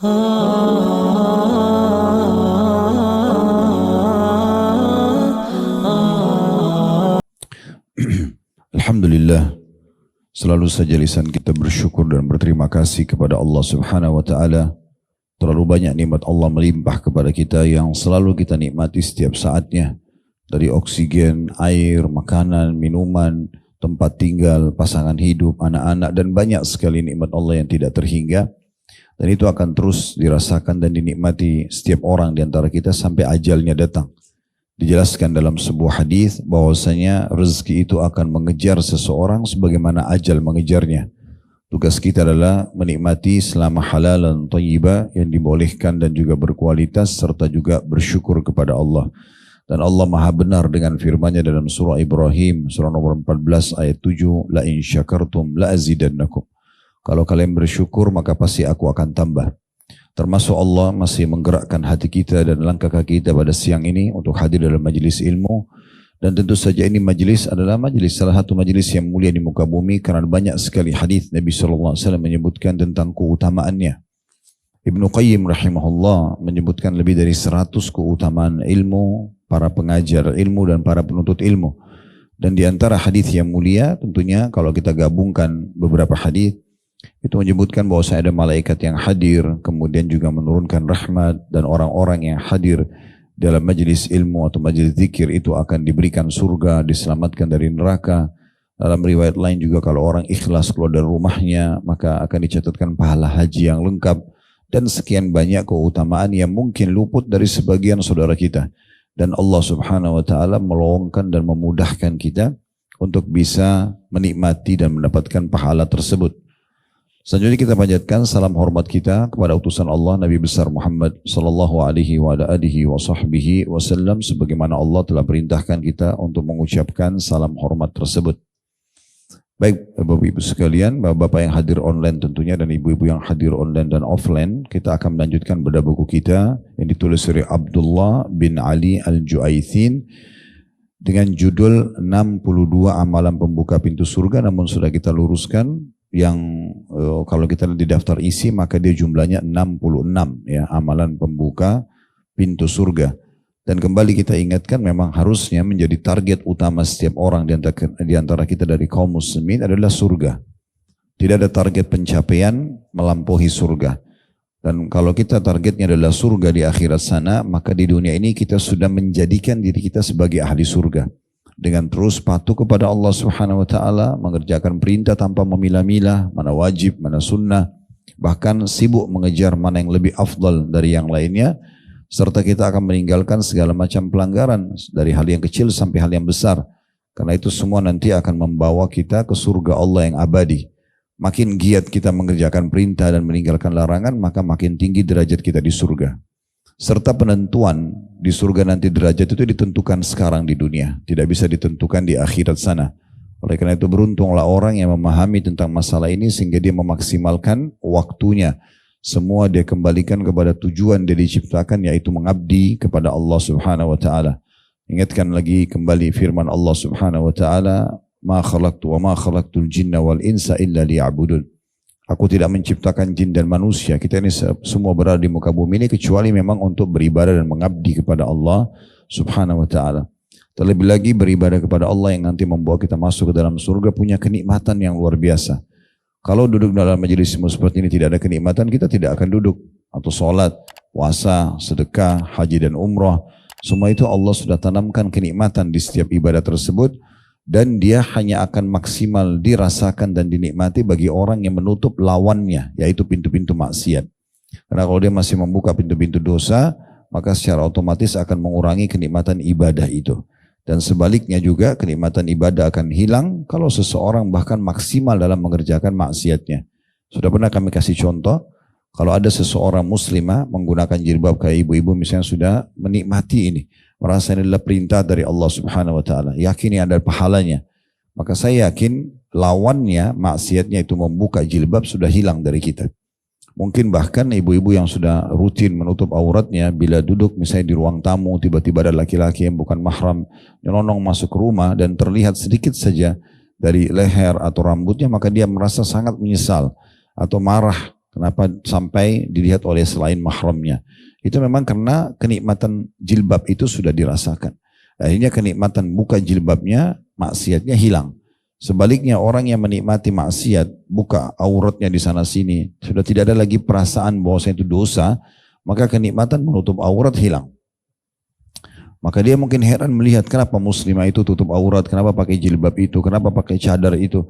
Alhamdulillah, selalu saja lisan kita bersyukur dan berterima kasih kepada Allah Subhanahu wa taala. Terlalu banyak nikmat Allah melimpah kepada kita yang selalu kita nikmati setiap saatnya. Dari oksigen, air, makanan, minuman, tempat tinggal, pasangan hidup, anak-anak, dan banyak sekali nikmat Allah yang tidak terhingga. Dan itu akan terus dirasakan dan dinikmati setiap orang di antara kita sampai ajalnya datang. Dijelaskan dalam sebuah hadis bahwasanya rezeki itu akan mengejar seseorang sebagaimana ajal mengejarnya. Tugas kita adalah menikmati selama halal dan thayyibah yang dibolehkan dan juga berkualitas serta juga bersyukur kepada Allah. Dan Allah Maha benar dengan firman-Nya dalam surah Ibrahim, surah nomor 14 ayat 7, la in syakartum la azidannakum. Kalau kalian bersyukur maka pasti aku akan tambah. Termasuk Allah masih menggerakkan hati kita dan langkah kaki kita pada siang ini untuk hadir dalam majelis ilmu. Dan tentu saja ini majelis adalah majelis, salah satu majelis yang mulia di muka bumi karena banyak sekali hadis Nabi SAW menyebutkan tentang keutamaannya. Ibnu Qayyim rahimahullah menyebutkan lebih dari 100 keutamaan ilmu, para pengajar ilmu dan para penuntut ilmu. Dan di antara hadis yang mulia tentunya kalau kita gabungkan beberapa hadis itu menyebutkan bahwa ada malaikat yang hadir, kemudian juga menurunkan rahmat, dan orang-orang yang hadir dalam majelis ilmu atau majelis zikir itu akan diberikan surga, diselamatkan dari neraka. Dalam riwayat lain juga kalau orang ikhlas keluar dari rumahnya maka akan dicatatkan pahala haji yang lengkap. Dan sekian banyak keutamaan yang mungkin luput dari sebagian saudara kita. Dan Allah Subhanahu wa taala meluangkan dan memudahkan kita untuk bisa menikmati dan mendapatkan pahala tersebut. Selanjutnya kita panjatkan salam hormat kita kepada utusan Allah Nabi besar Muhammad sallallahu alaihi wa alihi wa sahbihi wasallam sebagaimana Allah telah perintahkan kita untuk mengucapkan salam hormat tersebut. Baik Bapak-Ibu sekalian, Bapak-Bapak yang hadir online tentunya dan Ibu-Ibu yang hadir online dan offline, kita akan melanjutkan bedah buku kita yang ditulis oleh Abdullah bin Ali Al-Ju'aithin dengan judul 62 amalan pembuka pintu surga, namun sudah kita luruskan yang kalau kita lihat di daftar isi maka dia jumlahnya 66 ya, amalan pembuka pintu surga. Dan kembali kita ingatkan memang harusnya menjadi target utama setiap orang di antara kita dari kaum muslimin adalah surga. Tidak ada target pencapaian melampaui surga. Dan kalau kita targetnya adalah surga di akhirat sana, maka di dunia ini kita sudah menjadikan diri kita sebagai ahli surga. Dengan terus patuh kepada Allah Subhanahu wa taala, mengerjakan perintah tanpa memilah-milah, mana wajib, mana sunnah, bahkan sibuk mengejar mana yang lebih afdal dari yang lainnya, serta kita akan meninggalkan segala macam pelanggaran dari hal yang kecil sampai hal yang besar. Karena itu semua nanti akan membawa kita ke surga Allah yang abadi. Makin giat kita mengerjakan perintah dan meninggalkan larangan, maka makin tinggi derajat kita di surga. Serta penentuan di surga nanti derajat itu ditentukan sekarang di dunia, tidak bisa ditentukan di akhirat sana. Oleh karena itu beruntunglah orang yang memahami tentang masalah ini sehingga dia memaksimalkan waktunya. Semua dia kembalikan kepada tujuan dia diciptakan, yaitu mengabdi kepada Allah Subhanahu wa taala. Ingatkan lagi kembali firman Allah Subhanahu wa taala, "Ma khalaqtu wa ma khalaqtul jinna wal insa illa liya'budun." Aku tidak menciptakan jin dan manusia, kita ini semua berada di muka bumi ini kecuali memang untuk beribadah dan mengabdi kepada Allah Subhanahu wa taala. Terlebih lagi beribadah kepada Allah yang nanti membawa kita masuk ke dalam surga punya kenikmatan yang luar biasa. Kalau duduk dalam majelis seperti ini tidak ada kenikmatan, kita tidak akan duduk. Atau sholat, puasa, sedekah, haji dan umrah. Semua itu Allah sudah tanamkan kenikmatan di setiap ibadah tersebut. Dan dia hanya akan maksimal dirasakan dan dinikmati bagi orang yang menutup lawannya, yaitu pintu-pintu maksiat. Karena kalau dia masih membuka pintu-pintu dosa, maka secara otomatis akan mengurangi kenikmatan ibadah itu. Dan sebaliknya juga kenikmatan ibadah akan hilang kalau seseorang bahkan maksimal dalam mengerjakan maksiatnya. Sudah pernah kami kasih contoh, kalau ada seseorang muslimah menggunakan jilbab kayak ibu-ibu misalnya sudah menikmati ini, merasa ini adalah perintah dari Allah Subhanahu wa taala, yakini ada pahalanya. Maka saya yakin lawannya, maksiatnya itu membuka jilbab sudah hilang dari kita. Mungkin bahkan ibu-ibu yang sudah rutin menutup auratnya, bila duduk misalnya di ruang tamu, tiba-tiba ada laki-laki yang bukan mahram nyelonong masuk ke rumah dan terlihat sedikit saja dari leher atau rambutnya, maka dia merasa sangat menyesal atau marah Kenapa sampai dilihat oleh selain mahramnya? Itu memang karena kenikmatan jilbab itu sudah dirasakan. Akhirnya kenikmatan buka jilbabnya, maksiatnya hilang. Sebaliknya orang yang menikmati maksiat, buka auratnya di sana sini, sudah tidak ada lagi perasaan bahwa itu dosa, maka kenikmatan menutup aurat hilang. Maka dia mungkin heran melihat kenapa muslimah itu tutup aurat, kenapa pakai jilbab itu, kenapa pakai cadar itu.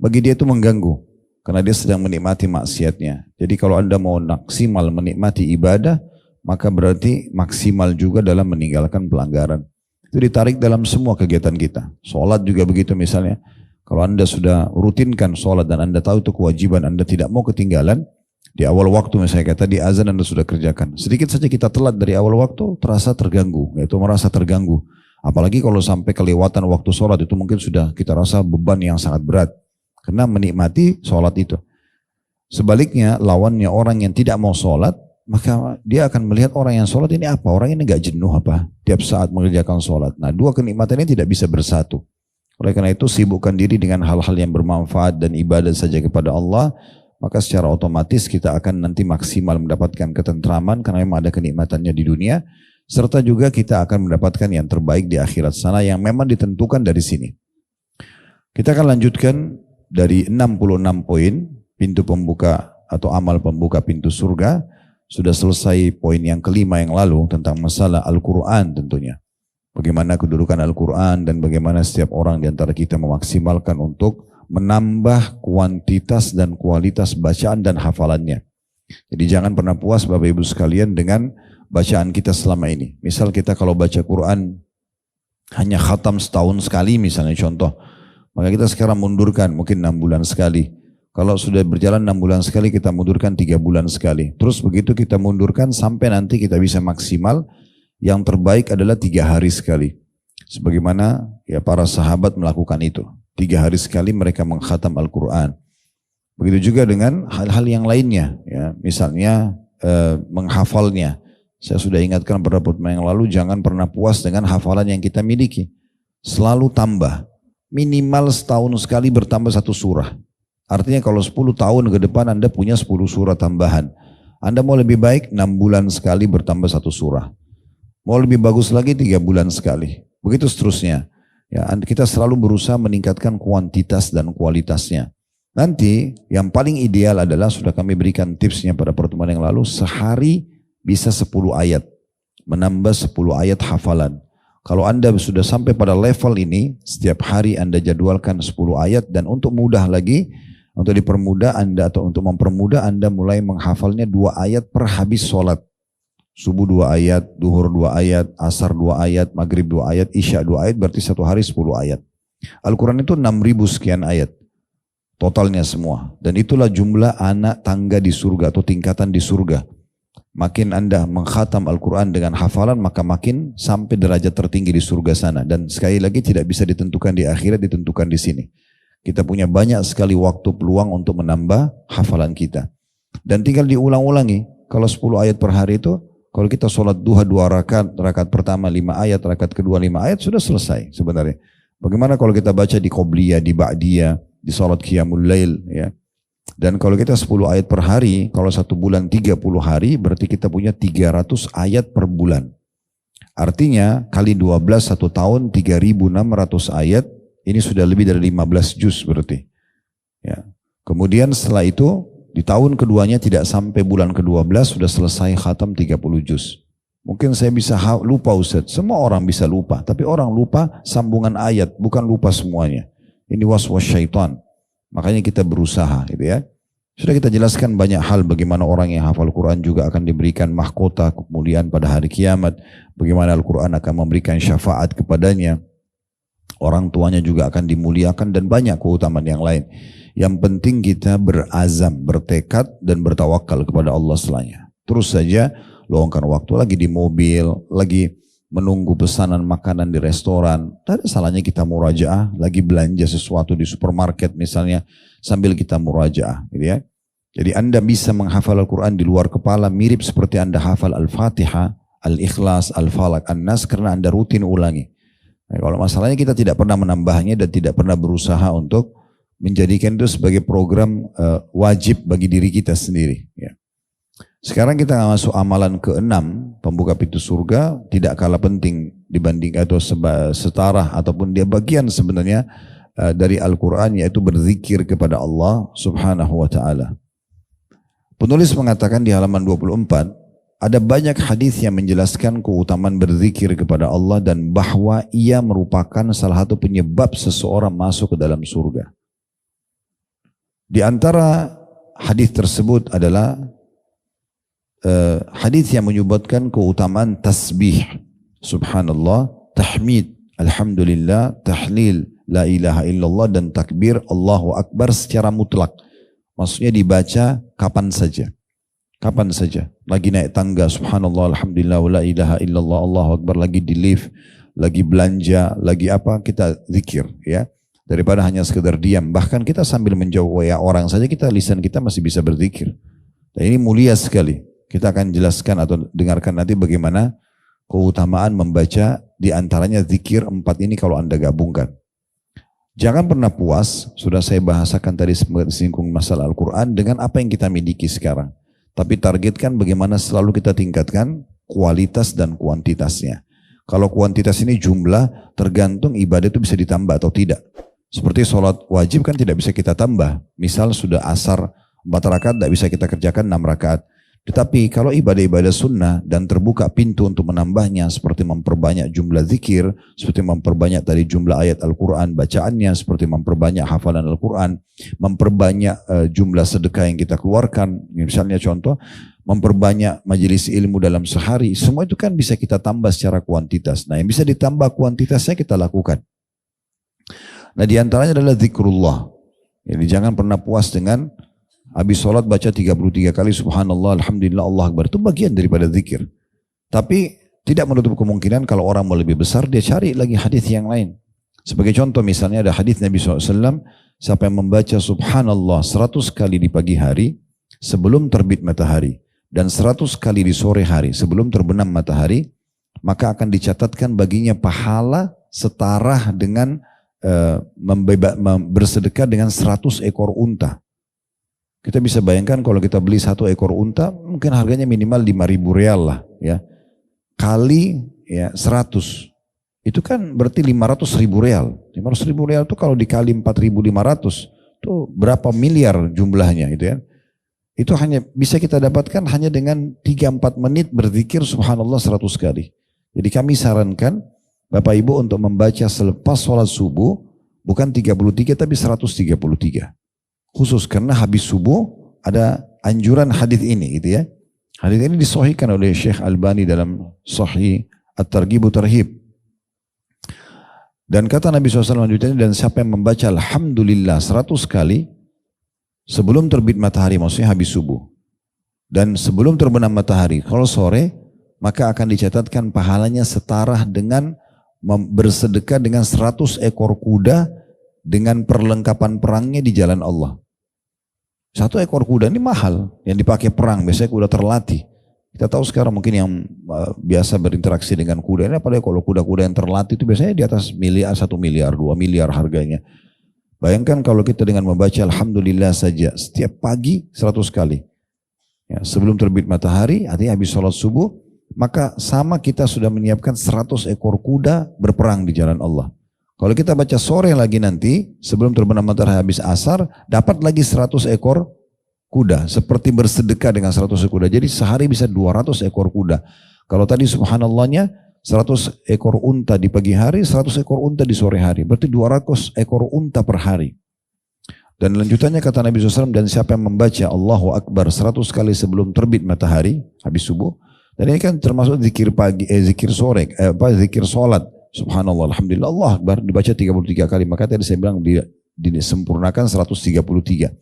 Bagi dia itu mengganggu, karena dia sedang menikmati maksiatnya. Jadi kalau Anda mau maksimal menikmati ibadah, maka berarti maksimal juga dalam meninggalkan pelanggaran. Itu ditarik dalam semua kegiatan kita. Sholat juga begitu misalnya. Kalau Anda sudah rutinkan sholat dan Anda tahu itu kewajiban, Anda tidak mau ketinggalan, di awal waktu misalnya kata di azan Anda sudah kerjakan. Sedikit saja kita telat dari awal waktu, terasa terganggu, yaitu merasa terganggu. Apalagi kalau sampai kelewatan waktu sholat itu mungkin sudah kita rasa beban yang sangat berat. Karena menikmati sholat itu. Sebaliknya lawannya orang yang tidak mau sholat, maka dia akan melihat orang yang sholat ini apa? Orang ini gak jenuh apa? Tiap saat mengerjakan sholat. Nah, dua kenikmatan ini tidak bisa bersatu. Oleh karena itu sibukkan diri dengan hal-hal yang bermanfaat dan ibadah saja kepada Allah, maka secara otomatis kita akan nanti maksimal mendapatkan ketentraman karena memang ada kenikmatannya di dunia, serta juga kita akan mendapatkan yang terbaik di akhirat sana yang memang ditentukan dari sini. Kita akan lanjutkan dari 66 poin pintu pembuka atau amal pembuka pintu surga. Sudah selesai poin yang kelima yang lalu tentang masalah Al-Quran tentunya. Bagaimana kedudukan Al-Quran dan bagaimana setiap orang di antara kita memaksimalkan untuk menambah kuantitas dan kualitas bacaan dan hafalannya. Jadi jangan pernah puas Bapak Ibu sekalian dengan bacaan kita selama ini. Misal kita kalau baca Quran hanya khatam setahun sekali misalnya contoh. Maka kita sekarang mundurkan mungkin 6 bulan sekali. Kalau sudah berjalan 6 bulan sekali kita mundurkan 3 bulan sekali. Terus begitu kita mundurkan sampai nanti kita bisa maksimal. Yang terbaik adalah 3 hari sekali. Sebagaimana ya para sahabat melakukan itu. 3 hari sekali mereka mengkhatam Al-Quran. Begitu juga dengan hal-hal yang lainnya. Ya, misalnya menghafalnya. Saya sudah ingatkan beberapa pertemuan yang lalu, jangan pernah puas dengan hafalan yang kita miliki. Selalu tambah. Minimal setahun sekali bertambah 1 surah. Artinya kalau 10 tahun ke depan Anda punya 10 surah tambahan. Anda mau lebih baik 6 bulan sekali bertambah 1 surah. Mau lebih bagus lagi 3 bulan sekali. Begitu seterusnya. Ya, kita selalu berusaha meningkatkan kuantitas dan kualitasnya. Nanti yang paling ideal adalah sudah kami berikan tipsnya pada pertemuan yang lalu. Sehari bisa 10 ayat. Menambah 10 ayat hafalan. Kalau Anda sudah sampai pada level ini, setiap hari Anda jadwalkan 10 ayat. Dan untuk mudah lagi, untuk dipermudah Anda atau untuk mempermudah Anda mulai menghafalnya 2 ayat per habis sholat. Subuh 2 ayat, duhur 2 ayat, asar 2 ayat, maghrib 2 ayat, isya 2 ayat, berarti 1 hari 10 ayat. Al-Quran itu 6.000 sekian ayat. Totalnya semua. Dan itulah jumlah anak tangga di surga atau tingkatan di surga. Makin Anda mengkhatam Al-Quran dengan hafalan, maka makin sampai derajat tertinggi di surga sana. Dan sekali lagi tidak bisa ditentukan di akhirat, ditentukan di sini. Kita punya banyak sekali waktu peluang untuk menambah hafalan kita. Dan tinggal diulang-ulangi. Kalau 10 ayat per hari itu, kalau kita sholat duha 2 rakaat, rakaat pertama 5 ayat, rakaat kedua 5 ayat, sudah selesai sebenarnya. Bagaimana kalau kita baca di Qobliyah, di Ba'diyah, di sholat Qiyamul Lail, ya. Dan kalau kita 10 ayat per hari, kalau 1 bulan 30 hari, berarti kita punya 300 ayat per bulan. Artinya, kali 12 1 tahun, 3.600 ayat, ini sudah lebih dari 15 juz berarti. Ya. Kemudian setelah itu, di tahun keduanya tidak sampai bulan ke-12 sudah selesai khatam 30 juz. Mungkin saya bisa lupa Ustaz. Semua orang bisa lupa. Tapi orang lupa sambungan ayat. Bukan lupa semuanya. Ini waswas syaitan. Makanya kita berusaha gitu ya. Sudah kita jelaskan banyak hal bagaimana orang yang hafal Quran juga akan diberikan mahkota kemudian pada hari kiamat. Bagaimana Al-Quran akan memberikan syafaat kepadanya. Orang tuanya juga akan dimuliakan dan banyak keutamaan yang lain. Yang penting kita berazam, bertekad dan bertawakal kepada Allah selanya. Terus saja luangkan waktu lagi di mobil, lagi menunggu pesanan makanan di restoran. Tidak ada salahnya kita murajaah, lagi belanja sesuatu di supermarket misalnya sambil kita murajaah, gitu ya. Jadi Anda bisa menghafal Al-Quran di luar kepala mirip seperti Anda hafal Al-Fatihah, Al-Ikhlas, Al-Falaq, An-Nas karena Anda rutin ulangi. Nah, kalau masalahnya kita tidak pernah menambahnya dan tidak pernah berusaha untuk menjadikan itu sebagai program wajib bagi diri kita sendiri. Ya. Sekarang kita masuk amalan ke-6, pembuka pintu surga, tidak kalah penting dibanding atau setara ataupun dia bagian sebenarnya dari Al-Quran, yaitu berzikir kepada Allah subhanahu wa ta'ala. Penulis mengatakan di halaman 24, ada banyak hadis yang menjelaskan keutamaan berzikir kepada Allah dan bahwa ia merupakan salah satu penyebab seseorang masuk ke dalam surga. Di antara hadis tersebut adalah hadis yang menyebutkan keutamaan tasbih, subhanallah, tahmid, alhamdulillah, tahlil, la ilaha illallah, dan takbir, Allahu Akbar secara mutlak. Maksudnya dibaca kapan saja. Kapan saja. Lagi naik tangga, subhanallah, alhamdulillah, la ilaha illallah, Allahu Akbar, lagi di lift, lagi belanja, lagi apa, kita zikir, ya. Daripada hanya sekedar diam. Bahkan kita sambil menjauh orang saja, lisan kita masih bisa berzikir. Dan ini mulia sekali. Kita akan jelaskan atau dengarkan nanti bagaimana keutamaan membaca di antaranya zikir 4 ini kalau Anda gabungkan. Jangan pernah puas, sudah saya bahasakan tadi singgung masalah Al-Quran dengan apa yang kita miliki sekarang. Tapi targetkan bagaimana selalu kita tingkatkan kualitas dan kuantitasnya. Kalau kuantitas ini jumlah, tergantung ibadah itu bisa ditambah atau tidak. Seperti sholat wajib kan tidak bisa kita tambah. Misal sudah asar 4 rakaat, tidak bisa kita kerjakan 6 rakaat. Tetapi kalau ibadah-ibadah sunnah dan terbuka pintu untuk menambahnya, seperti memperbanyak jumlah zikir, seperti memperbanyak tadi jumlah ayat Al-Quran bacaannya, seperti memperbanyak hafalan Al-Quran, memperbanyak jumlah sedekah yang kita keluarkan, misalnya contoh, memperbanyak majelis ilmu dalam sehari, semua itu kan bisa kita tambah secara kuantitas. Nah, yang bisa ditambah kuantitasnya kita lakukan. Nah, diantaranya adalah zikrullah. Jadi jangan pernah puas dengan habis sholat baca 33 kali subhanallah, alhamdulillah, Allah Akbar. Itu bagian daripada zikir. Tapi tidak menutup kemungkinan kalau orang mau lebih besar, dia cari lagi hadis yang lain. Sebagai contoh misalnya ada hadis Nabi SAW, siapa yang membaca subhanallah 100 kali di pagi hari sebelum terbit matahari dan 100 kali di sore hari sebelum terbenam matahari, maka akan dicatatkan baginya pahala setara dengan bersedekah dengan 100 ekor unta. Kita bisa bayangkan kalau kita beli 1 ekor unta, mungkin harganya minimal 5.000 rial lah, ya. Kali ya 100, itu kan berarti 500.000 rial. 500.000 rial itu kalau dikali 4.500, itu berapa miliar jumlahnya, gitu ya. Itu hanya bisa kita dapatkan hanya dengan 3-4 menit berzikir subhanallah 100 kali. Jadi kami sarankan Bapak Ibu untuk membaca selepas sholat subuh, bukan 33 tapi 133. Khusus karena habis subuh ada anjuran hadis ini, gitu ya. Hadis ini disahihkan oleh Syekh Albani dalam Sahih At-Targhib wa Tarhib. Dan kata Nabi SAW lanjutannya, dan siapa yang membaca alhamdulillah 100 kali sebelum terbit matahari, maksudnya habis subuh, dan sebelum terbenam matahari, kalau sore, maka akan dicatatkan pahalanya setara dengan bersedekah dengan 100 ekor kuda dengan perlengkapan perangnya di jalan Allah. 1 ekor kuda ini mahal, yang dipakai perang, biasanya kuda terlatih. Kita tahu sekarang mungkin yang biasa berinteraksi dengan kuda ini, apalagi kalau kuda-kuda yang terlatih itu biasanya di atas miliar, 1 miliar, 2 miliar harganya. Bayangkan kalau kita dengan membaca alhamdulillah saja setiap pagi 100 kali. Ya, sebelum terbit matahari, artinya habis sholat subuh, maka sama kita sudah menyiapkan 100 ekor kuda berperang di jalan Allah. Kalau kita baca sore lagi nanti, sebelum terbenam matahari habis asar, dapat lagi 100 ekor kuda. Seperti bersedekah dengan 100 ekor kuda. Jadi sehari bisa 200 ekor kuda. Kalau tadi subhanallahnya 100 ekor unta di pagi hari, 100 ekor unta di sore hari. Berarti 200 ekor unta per hari. Dan lanjutannya kata Nabi SAW, dan siapa yang membaca Allahu Akbar 100 kali sebelum terbit matahari, habis subuh. Dan ini kan termasuk zikir pagi, zikir sore, zikir sholat. Subhanallah, alhamdulillah, Allah Akbar dibaca 33 kali. Maka tadi saya bilang disempurnakan 133.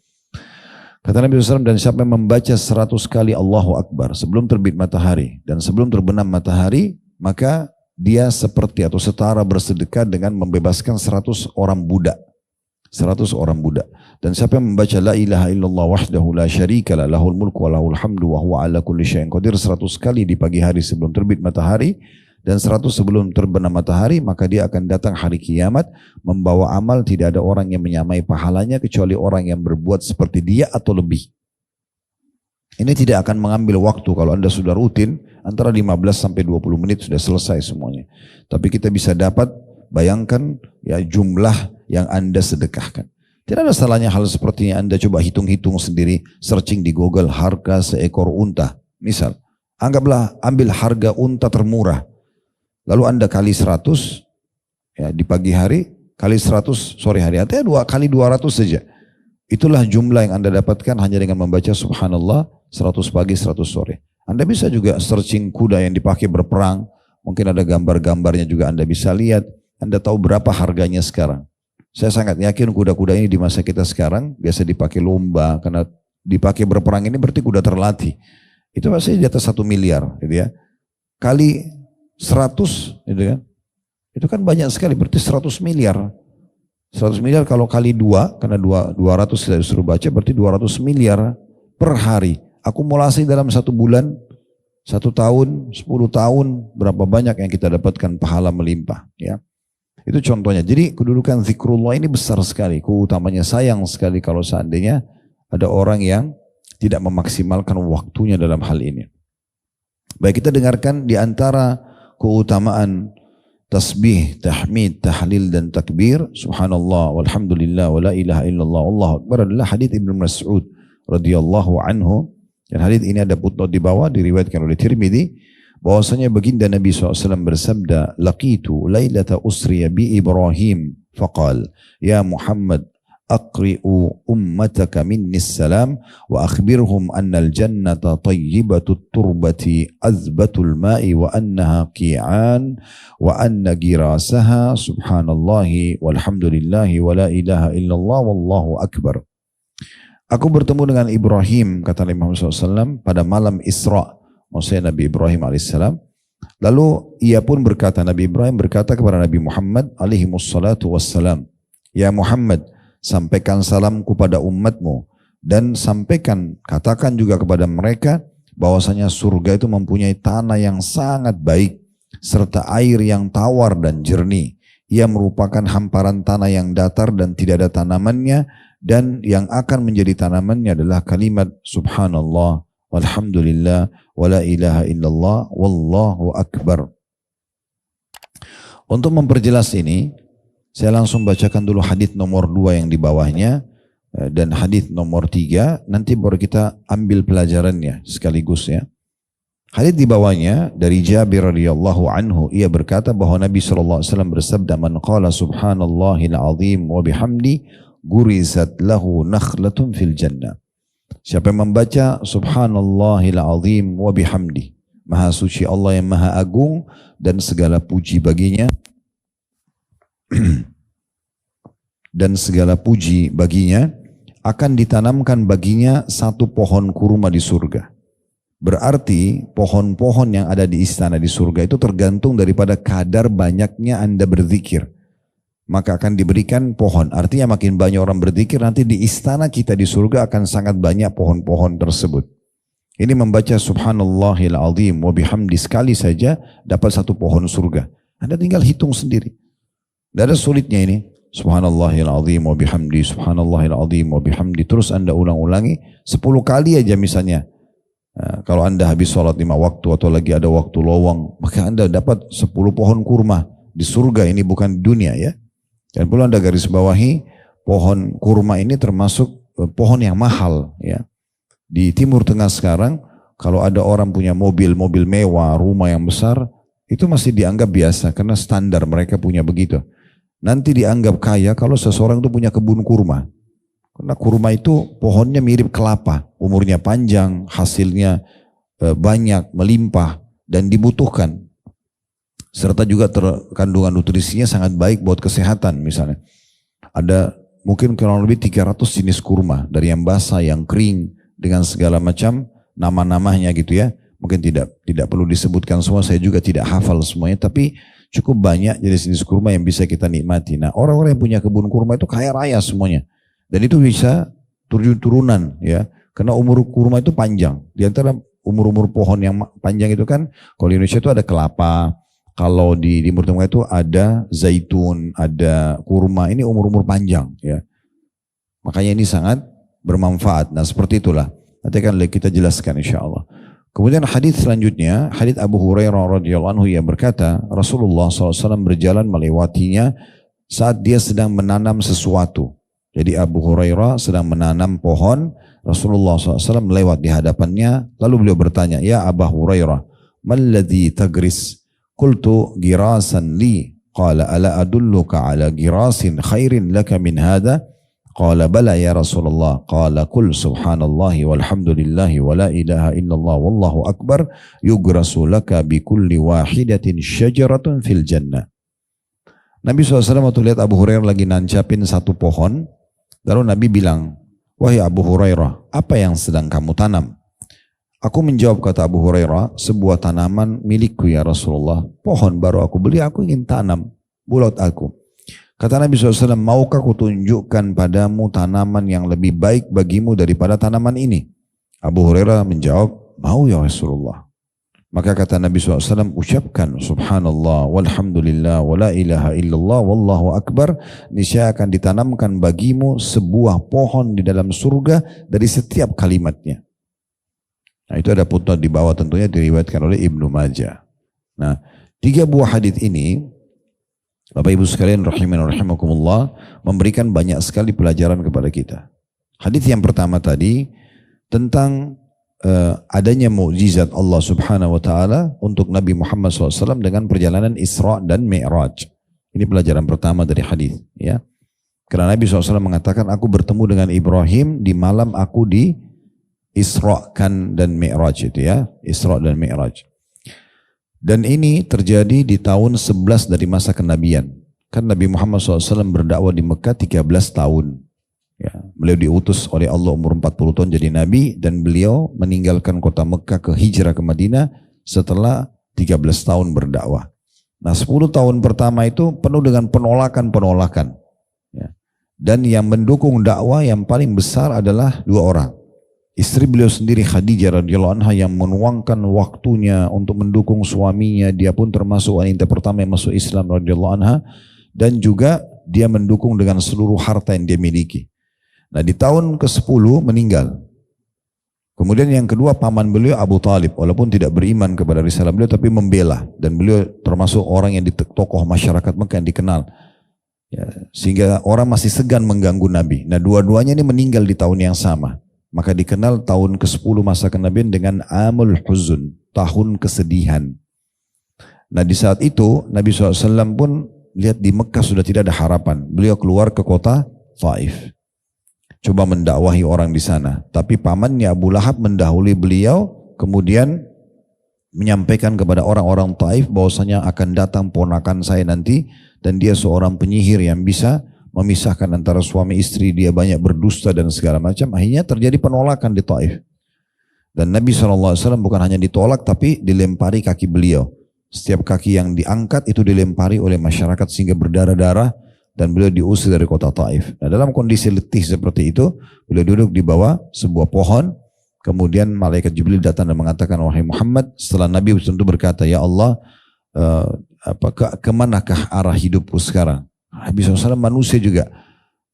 Kata Nabi SAW, dan siapa yang membaca 100 kali Allahu Akbar sebelum terbit matahari dan sebelum terbenam matahari, maka dia seperti atau setara bersedekah dengan membebaskan 100 orang budak. 100 orang budak. Dan siapa yang membaca la ilaha illallah wahdahu la syarikalah lahul mulku wa lahul hamdu wa huwa ala kulli syai'in qadir 100 kali di pagi hari sebelum terbit matahari, dan 100 sebelum terbenam matahari, maka dia akan datang hari kiamat membawa amal, tidak ada orang yang menyamai pahalanya kecuali orang yang berbuat seperti dia atau lebih. Ini tidak akan mengambil waktu kalau Anda sudah rutin, antara 15 sampai 20 menit sudah selesai semuanya. Tapi kita bisa dapat, bayangkan ya jumlah yang Anda sedekahkan. Tidak ada salahnya hal seperti ini Anda coba hitung-hitung sendiri, searching di Google harga seekor unta. Misal, anggaplah ambil harga unta termurah. Lalu Anda kali 100, ya di pagi hari, kali 100 sore hari, artinya kali 200 saja. Itulah jumlah yang Anda dapatkan hanya dengan membaca subhanallah 100 pagi 100 sore. Anda bisa juga searching kuda yang dipakai berperang, mungkin ada gambar-gambarnya juga Anda bisa lihat. Anda tahu berapa harganya sekarang. Saya sangat yakin kuda-kuda ini di masa kita sekarang biasa dipakai lomba, karena dipakai berperang ini berarti kuda terlatih. Itu pasti di atas 1 miliar, gitu ya. Kali 100, gitu kan. Itu kan banyak sekali, berarti 100 miliar. 100 miliar kalau kali 2, karena 200 kita disuruh baca, berarti 200 miliar per hari. Akumulasi dalam 1 bulan, 1 tahun, 10 tahun, berapa banyak yang kita dapatkan pahala melimpah, ya. Itu contohnya. Jadi kedudukan zikrullah ini besar sekali. Keutamanya sayang sekali kalau seandainya ada orang yang tidak memaksimalkan waktunya dalam hal ini. Baik, kita dengarkan di antara keutamaan tasbih, tahmid, tahlil dan takbir, subhanallah, walhamdulillah, wa la ilaha illallah, Allahu akbar, adalah hadits Ibnu Mas'ud radhiyallahu anhu. Dan hadits ini ada footnote di bawah, diriwayatkan oleh Tirmidzi, bahwasanya baginda Nabi SAW bersabda, laqitu lailata usriya bi Ibrahim faqal ya Muhammad aqri'u ummataka minni salam wa akhbirhum anna al-jannata tayyibatut turbati azbatul ma'i wa annaha qi'an wa anna girasaha subhanallahi walhamdulillahi wa la ilaha illallah wallahu akbar. Aku bertemu dengan Ibrahim, kata Nabi Muhammad SAW, pada malam Isra, maksudnya Nabi Ibrahim alaihissalam. Lalu ia pun berkata, Nabi Ibrahim berkata kepada Nabi Muhammad alaihi wassalatu wassalam, ya Muhammad, sampaikan salamku pada umatmu dan sampaikan, katakan juga kepada mereka bahwasanya surga itu mempunyai tanah yang sangat baik serta air yang tawar dan jernih. Ia merupakan hamparan tanah yang datar dan tidak ada tanamannya, dan yang akan menjadi tanamannya adalah kalimat subhanallah walhamdulillah wa la ilaha illallah wallahu akbar. Untuk memperjelas ini, saya langsung bacakan dulu hadits nomor 2 yang di bawahnya dan hadits nomor 3, nanti baru kita ambil pelajarannya sekaligus ya. Hadits di bawahnya dari Jabir radhiyallahu anhu, ia berkata bahwa Nabi SAW bersabda, man qala subhanallahil azim wa bihamdi gurizat lahu nakhlatun fil jannah. Siapa yang membaca subhanallahil azim wa bihamdi, maha suci Allah yang maha agung dan segala puji baginya dan segala puji baginya, akan ditanamkan baginya satu pohon kurma di surga. Berarti pohon-pohon yang ada di istana di surga itu tergantung daripada kadar banyaknya Anda berzikir. Maka akan diberikan pohon. Artinya makin banyak orang berzikir, nanti di istana kita di surga akan sangat banyak pohon-pohon tersebut. Ini membaca subhanallahil azim wa bihamdi sekali saja dapat satu pohon surga. Anda tinggal hitung sendiri. Tidak ada sulitnya ini. Subhanallahil azim wa bihamdi, subhanallahil azim wa bihamdi. Terus Anda ulang-ulangi 10 kali aja misalnya. Nah, kalau Anda habis sholat 5 waktu atau lagi ada waktu lowong, maka Anda dapat 10 pohon kurma di surga, ini bukan di dunia ya. Dan perlu Anda garis bawahi, pohon kurma ini termasuk pohon yang mahal ya. Di Timur Tengah sekarang, kalau ada orang punya mobil mewah, rumah yang besar, itu masih dianggap biasa karena standar mereka punya begitu. Nanti dianggap kaya kalau seseorang itu punya kebun kurma. Karena kurma itu pohonnya mirip kelapa, umurnya panjang, hasilnya banyak, melimpah dan dibutuhkan. Serta juga kandungan nutrisinya sangat baik buat kesehatan misalnya. Ada mungkin kurang lebih 300 jenis kurma, dari yang basah, yang kering, dengan segala macam nama-namanya gitu ya. Mungkin tidak perlu disebutkan semua, saya juga tidak hafal semuanya, tapi cukup banyak jenis-jenis kurma yang bisa kita nikmati. Nah, orang-orang yang punya kebun kurma itu kaya raya semuanya. Dan itu bisa turunan ya, karena umur kurma itu panjang. Di antara umur-umur pohon yang panjang itu kan, kalau di Indonesia itu ada kelapa, Kalau di Timur Tengah itu ada zaitun, ada kurma, ini umur-umur panjang ya. Makanya ini sangat bermanfaat. Nah seperti itulah. Nanti akan kita jelaskan insya Allah. Kemudian hadis selanjutnya, hadis Abu Hurairah radhiyallahu anhu yang berkata, Rasulullah SAW berjalan melewatinya saat dia sedang menanam sesuatu. Jadi Abu Hurairah sedang menanam pohon, Rasulullah SAW lewat di hadapannya, lalu beliau bertanya, Ya Abu Hurairah, malladhi tagris? Qultu girasan li, qala ala adulluka ala girasin khairin laka min hada? Qala bala ya Rasulullah. Qala kul subhanallahi walhamdulillahi wa la ilaha illallah wallahu akbar yugrasu laka bi kulli wahidatin syajaratun fil jannah. Nabi SAW waktu lihat Abu Hurairah lagi nancapin satu pohon, lalu Nabi bilang, wahai Abu Hurairah, apa yang sedang kamu tanam? Aku menjawab, kata Abu Hurairah, sebuah tanaman milikku ya Rasulullah. Pohon baru aku beli, aku ingin tanam bulat aku. Kata Nabi SAW, maukah aku tunjukkan padamu tanaman yang lebih baik bagimu daripada tanaman ini? Abu Hurairah menjawab, mau ya Rasulullah. Maka kata Nabi SAW, ucapkan subhanallah walhamdulillah wa la ilaha illallah wallahu akbar. Niscaya akan ditanamkan bagimu sebuah pohon di dalam surga dari setiap kalimatnya. Nah itu ada footnote di bawah, tentunya diriwayatkan oleh Ibnu Majah. Nah 3 buah hadis ini Bapak Ibu sekalian rahiman rahimakumullah memberikan banyak sekali pelajaran kepada kita. Hadis yang pertama tadi tentang adanya mukjizat Allah Subhanahu wa taala untuk Nabi Muhammad SAW dengan perjalanan Isra dan Mi'raj. Ini pelajaran pertama dari hadis ya. Karena Nabi SAW mengatakan, aku bertemu dengan Ibrahim di malam aku di Isra'kan dan Mi'raj itu ya, Isra dan Mi'raj. Dan ini terjadi di tahun 11 dari masa kenabian. Kan Nabi Muhammad SAW berdakwah di Mekah 13 tahun. Ya, beliau diutus oleh Allah umur 40 tahun jadi Nabi, dan beliau meninggalkan kota Mekah ke hijrah ke Madinah setelah 13 tahun berdakwah. Nah 10 tahun pertama itu penuh dengan penolakan-penolakan. Ya. Dan yang mendukung dakwah yang paling besar adalah 2 orang. Istri beliau sendiri Khadijah radhiyallahu anha yang menuangkan waktunya untuk mendukung suaminya. Dia pun termasuk wanita pertama yang masuk Islam radhiyallahu anha, dan juga dia mendukung dengan seluruh harta yang dia miliki. Nah di tahun ke-10 meninggal. Kemudian yang kedua paman beliau Abu Talib, walaupun tidak beriman kepada risalah beliau tapi membela, dan beliau termasuk orang yang tokoh masyarakat Mekah yang dikenal. Ya, sehingga orang masih segan mengganggu Nabi. Nah dua-duanya ini meninggal di tahun yang sama. Maka dikenal tahun ke-10 masa kenabian dengan Amul Huzun, tahun kesedihan. Nah di saat itu Nabi SAW pun lihat di Mekah sudah tidak ada harapan. Beliau keluar ke kota Taif, coba mendakwahi orang di sana. Tapi pamannya Abu Lahab mendahului beliau, kemudian menyampaikan kepada orang-orang Taif bahwasanya akan datang ponakan saya nanti, dan dia seorang penyihir yang bisa memisahkan antara suami istri, dia banyak berdusta dan segala macam. Akhirnya terjadi penolakan di Taif. Dan Nabi SAW bukan hanya ditolak tapi dilempari kaki beliau. Setiap kaki yang diangkat itu dilempari oleh masyarakat sehingga berdarah-darah, dan beliau diusir dari kota Taif. Nah dalam kondisi letih seperti itu, beliau duduk di bawah sebuah pohon. Kemudian malaikat Jibril datang dan mengatakan, wahai Muhammad, setelah Nabi tentu berkata, ya Allah, kemanakah arah hidupku sekarang? Nabi SAW manusia juga.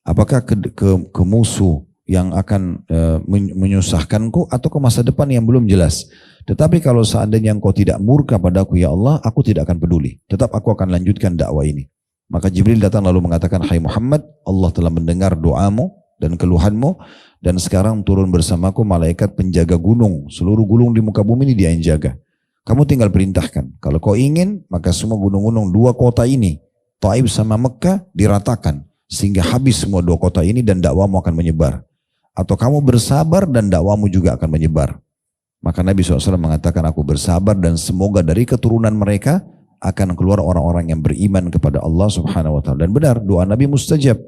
Apakah ke musuh yang akan menyusahkanku, atau ke masa depan yang belum jelas? Tetapi kalau seandainya engkau tidak murka padaku ya Allah, aku tidak akan peduli. Tetap aku akan lanjutkan dakwah ini. Maka Jibril datang lalu mengatakan, hai Muhammad, Allah telah mendengar doamu dan keluhanmu, dan sekarang turun bersamaku malaikat penjaga gunung. Seluruh gunung di muka bumi ini dia yang jaga. Kamu tinggal perintahkan. Kalau kau ingin, maka semua gunung-gunung 2 kota ini, Taif sama Mekah, diratakan sehingga habis semua 2 kota ini dan dakwamu akan menyebar. Atau kamu bersabar dan dakwamu juga akan menyebar. Maka Nabi SAW mengatakan, aku bersabar dan semoga dari keturunan mereka akan keluar orang-orang yang beriman kepada Allah Subhanahu wa taala. Dan benar, doa Nabi mustajab.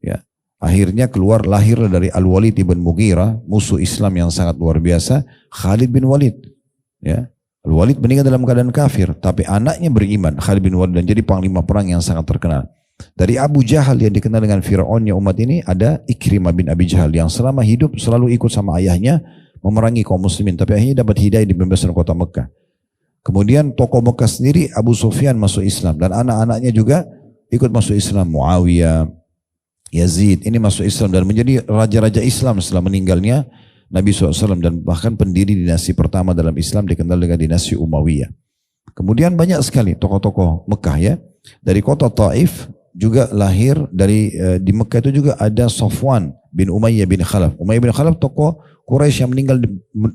Ya. Akhirnya lahir dari Al-Walid ibn Mughirah, musuh Islam yang sangat luar biasa, Khalid bin Walid. Ya. Al-Walid meninggal dalam keadaan kafir, tapi anaknya beriman, Khalid bin Walid, dan jadi panglima perang yang sangat terkenal. Dari Abu Jahal yang dikenal dengan Fir'aunnya umat ini, ada Ikrimah bin Abi Jahal yang selama hidup selalu ikut sama ayahnya memerangi kaum muslimin, tapi akhirnya dapat hidayah di pembebasan kota Mekah. Kemudian tokoh Mekah sendiri Abu Sufyan masuk Islam dan anak-anaknya juga ikut masuk Islam. Muawiyah, Yazid ini masuk Islam dan menjadi raja-raja Islam setelah meninggalnya Nabi SAW dan bahkan pendiri dinasti pertama dalam Islam dikenal dengan dinasti Umayyah. Kemudian banyak sekali tokoh-tokoh Mekah ya. Dari kota Taif juga lahir di Mekah itu juga ada Safwan bin Umayyah bin Khalaf. Umayyah bin Khalaf tokoh Quraisy yang meninggal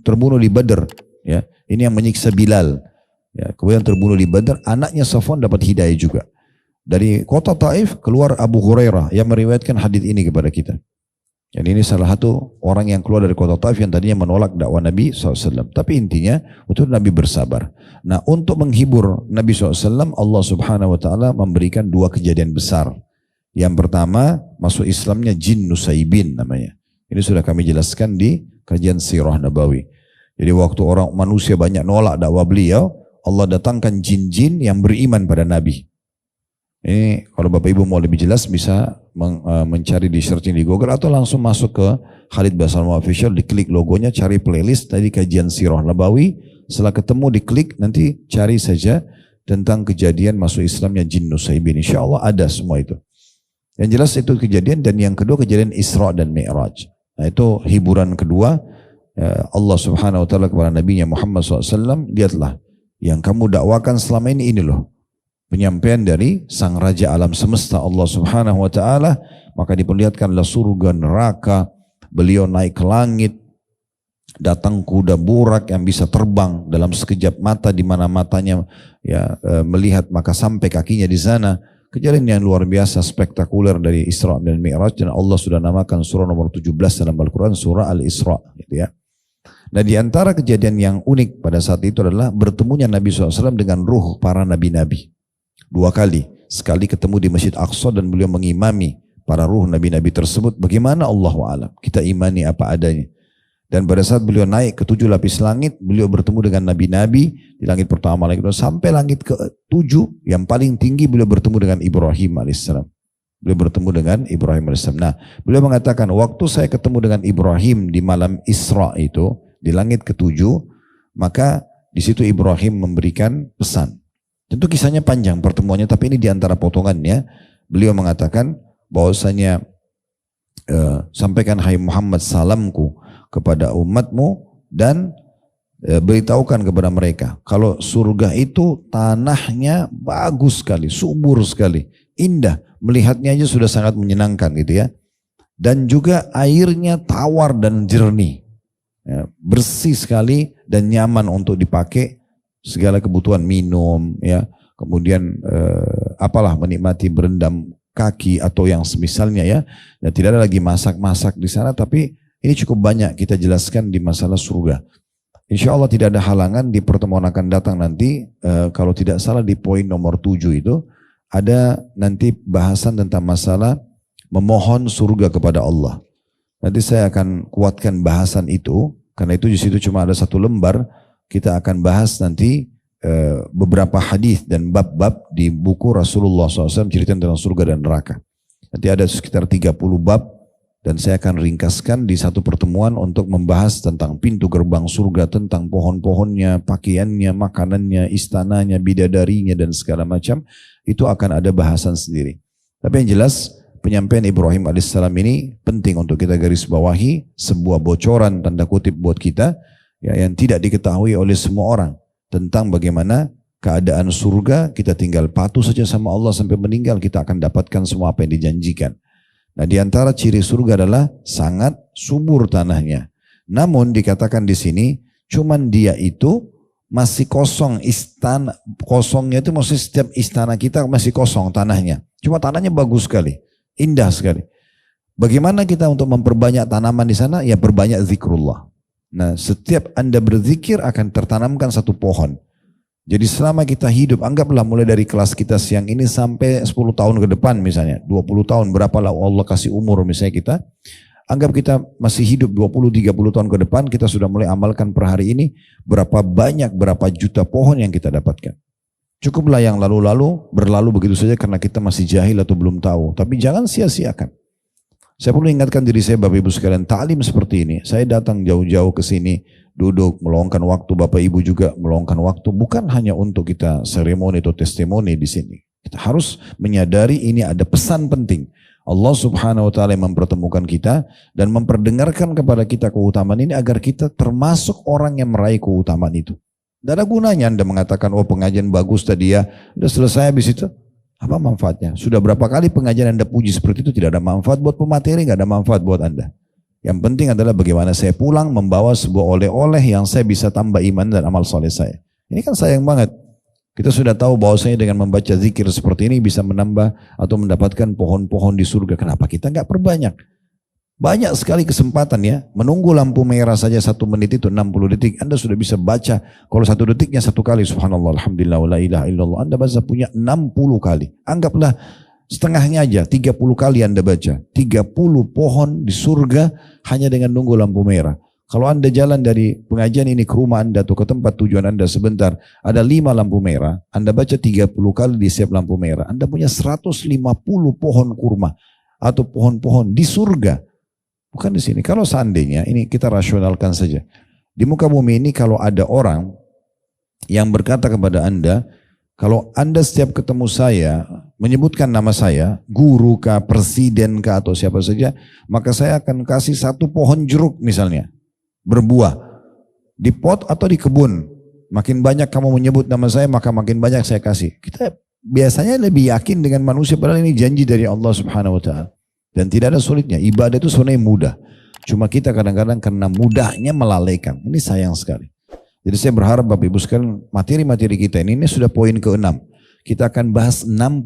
terbunuh di Badr ya. Ini yang menyiksa Bilal. Ya, kemudian terbunuh di Badr, anaknya Safwan dapat hidayah juga. Dari kota Taif keluar Abu Hurairah yang meriwayatkan hadis ini kepada kita. Jadi ini salah satu orang yang keluar dari kota Taif yang tadinya menolak dakwah Nabi SAW. Tapi intinya untuk Nabi bersabar. Nah untuk menghibur Nabi SAW, Allah Subhanahu Wa Taala memberikan dua kejadian besar. Yang pertama masuk Islamnya jin Nusaibin namanya. Ini sudah kami jelaskan di kajian Sirah Nabawi. Jadi waktu orang manusia banyak nolak dakwah beliau, Allah datangkan jin-jin yang beriman pada Nabi. Ini kalau Bapak Ibu mau lebih jelas bisa mencari di searching di Google atau langsung masuk ke Khalid Basalamah Official, diklik logonya, cari playlist tadi kajian Sirah Nabawi. Setelah ketemu diklik, nanti cari saja tentang kejadian masuk Islamnya jin Nusaibin. Insya Allah ada semua itu. Yang jelas itu kejadian, dan yang kedua kejadian Isra dan Mi'raj. Nah itu hiburan kedua Allah Subhanahu Wa Taala kepada Nabi Muhammad SAW. Lihatlah yang kamu dakwakan selama ini loh. Penyampaian dari sang Raja Alam Semesta Allah Subhanahu Wa Taala. Maka diperlihatkanlah surga, neraka. Beliau naik ke langit. Datang kuda burak yang bisa terbang dalam sekejap mata, di mana matanya ya melihat maka sampai kakinya di sana. Kejadian yang luar biasa spektakuler dari Isra dan Mi'raj, dan Allah sudah namakan surah nomor 17 dalam Al-Quran surah Al-Isra gitu ya. Nah di antara kejadian yang unik pada saat itu adalah bertemunya Nabi SAW dengan ruh para nabi-nabi. Dua kali. Sekali ketemu di Masjid Aqsa dan beliau mengimami para ruh nabi-nabi tersebut. Bagaimana Allahu a'lam. Kita imani apa adanya. Dan pada saat beliau naik ke 7 lapis langit, beliau bertemu dengan nabi-nabi di langit pertama, langit kedua, sampai langit ke-7 yang paling tinggi beliau bertemu dengan Ibrahim alaihissalam. Beliau bertemu dengan Ibrahim alaihissalam. Nah, beliau mengatakan waktu saya ketemu dengan Ibrahim di malam Isra itu di langit ke-7, maka di situ Ibrahim memberikan pesan. Tentu kisahnya panjang pertemuannya, tapi ini di antara potongannya. Beliau mengatakan bahwasanya sampaikan hai Muhammad salamku kepada umatmu dan beritahukan kepada mereka kalau surga itu tanahnya bagus sekali, subur sekali, indah, melihatnya aja sudah sangat menyenangkan gitu ya, dan juga airnya tawar dan jernih ya, bersih sekali dan nyaman untuk dipakai segala kebutuhan minum ya, kemudian apalah menikmati berendam kaki atau yang semisalnya ya, dan tidak ada lagi masak-masak di sana. Tapi ini cukup banyak kita jelaskan di masalah surga. Insya Allah tidak ada halangan di pertemuan akan datang nanti. Kalau tidak salah di poin nomor 7 itu ada nanti bahasan tentang masalah memohon surga kepada Allah. Nanti saya akan kuatkan bahasan itu, karena itu di situ cuma ada 1 lembar. Kita akan bahas nanti beberapa hadis dan bab-bab di buku Rasulullah SAW cerita tentang surga dan neraka. Nanti ada sekitar 30 bab. Dan saya akan ringkaskan di satu pertemuan untuk membahas tentang pintu gerbang surga, tentang pohon-pohonnya, pakaiannya, makanannya, istananya, bidadarinya, dan segala macam. Itu akan ada bahasan sendiri. Tapi yang jelas, penyampaian Ibrahim alaihissalam ini penting untuk kita garis bawahi, sebuah bocoran tanda kutip buat kita ya, yang tidak diketahui oleh semua orang. Tentang bagaimana keadaan surga, kita tinggal patuh saja sama Allah sampai meninggal, kita akan dapatkan semua apa yang dijanjikan. Nah di antara ciri surga adalah sangat subur tanahnya. Namun dikatakan di sini cuman dia itu masih kosong, istana kosongnya itu maksudnya setiap istana kita masih kosong tanahnya. Cuma tanahnya bagus sekali, indah sekali. Bagaimana kita untuk memperbanyak tanaman di sana? Ya berbanyak zikrullah. Nah setiap Anda berzikir akan tertanamkan satu pohon. Jadi selama kita hidup, anggaplah mulai dari kelas kita siang ini sampai 10 tahun ke depan misalnya, 20 tahun, berapalah Allah kasih umur misalnya kita, anggap kita masih hidup 20-30 tahun ke depan, kita sudah mulai amalkan per hari ini, berapa banyak, berapa juta pohon yang kita dapatkan. Cukuplah yang lalu-lalu, berlalu begitu saja karena kita masih jahil atau belum tahu, tapi jangan sia-siakan. Saya perlu ingatkan diri saya, Bapak Ibu sekalian, ta'lim seperti ini. Saya datang jauh-jauh ke sini, duduk, meluangkan waktu, Bapak Ibu juga meluangkan waktu. Bukan hanya untuk kita seremoni atau testimoni di sini. Kita harus menyadari ini ada pesan penting. Allah Subhanahu wa Ta'ala mempertemukan kita dan memperdengarkan kepada kita keutamaan ini agar kita termasuk orang yang meraih keutamaan itu. Tidak ada gunanya Anda mengatakan, oh pengajian bagus tadi ya, sudah selesai habis itu. Apa manfaatnya? Sudah berapa kali pengajian Anda puji seperti itu, tidak ada manfaat buat pemateri, tidak ada manfaat buat Anda. Yang penting adalah bagaimana saya pulang membawa sebuah oleh-oleh yang saya bisa tambah iman dan amal soleh saya. Ini kan sayang banget. Kita sudah tahu bahwasanya dengan membaca zikir seperti ini bisa menambah atau mendapatkan pohon-pohon di surga. Kenapa kita nggak perbanyak? Banyak sekali kesempatan ya. Menunggu lampu merah saja 1 menit itu 60 detik. Anda sudah bisa baca. Kalau 1 detiknya 1 kali. Subhanallah, alhamdulillah, la ilaha illallah. Anda baca punya 60 kali. Anggaplah setengahnya aja. 30 kali Anda baca. 30 pohon di surga hanya dengan nunggu lampu merah. Kalau Anda jalan dari pengajian ini ke rumah Anda atau ke tempat tujuan Anda sebentar. Ada 5 lampu merah. Anda baca 30 kali di setiap lampu merah. Anda punya 150 pohon kurma. Atau pohon-pohon di surga. Bukan di sini. Kalau seandainya, ini kita rasionalkan saja. Di muka bumi ini kalau ada orang yang berkata kepada Anda, kalau Anda setiap ketemu saya, menyebutkan nama saya, guru kah, presiden kah, atau siapa saja, maka saya akan kasih 1 pohon jeruk misalnya, berbuah, di pot atau di kebun. Makin banyak kamu menyebut nama saya, maka makin banyak saya kasih. Kita biasanya lebih yakin dengan manusia, padahal ini janji dari Allah Subhanahu wa Ta'ala. Dan tidak ada sulitnya. Ibadah itu sebenarnya mudah. Cuma kita kadang-kadang karena mudahnya melalaikan. Ini sayang sekali. Jadi saya berharap Bapak Ibu sekalian materi-materi kita ini sudah poin ke-6. Kita akan bahas 66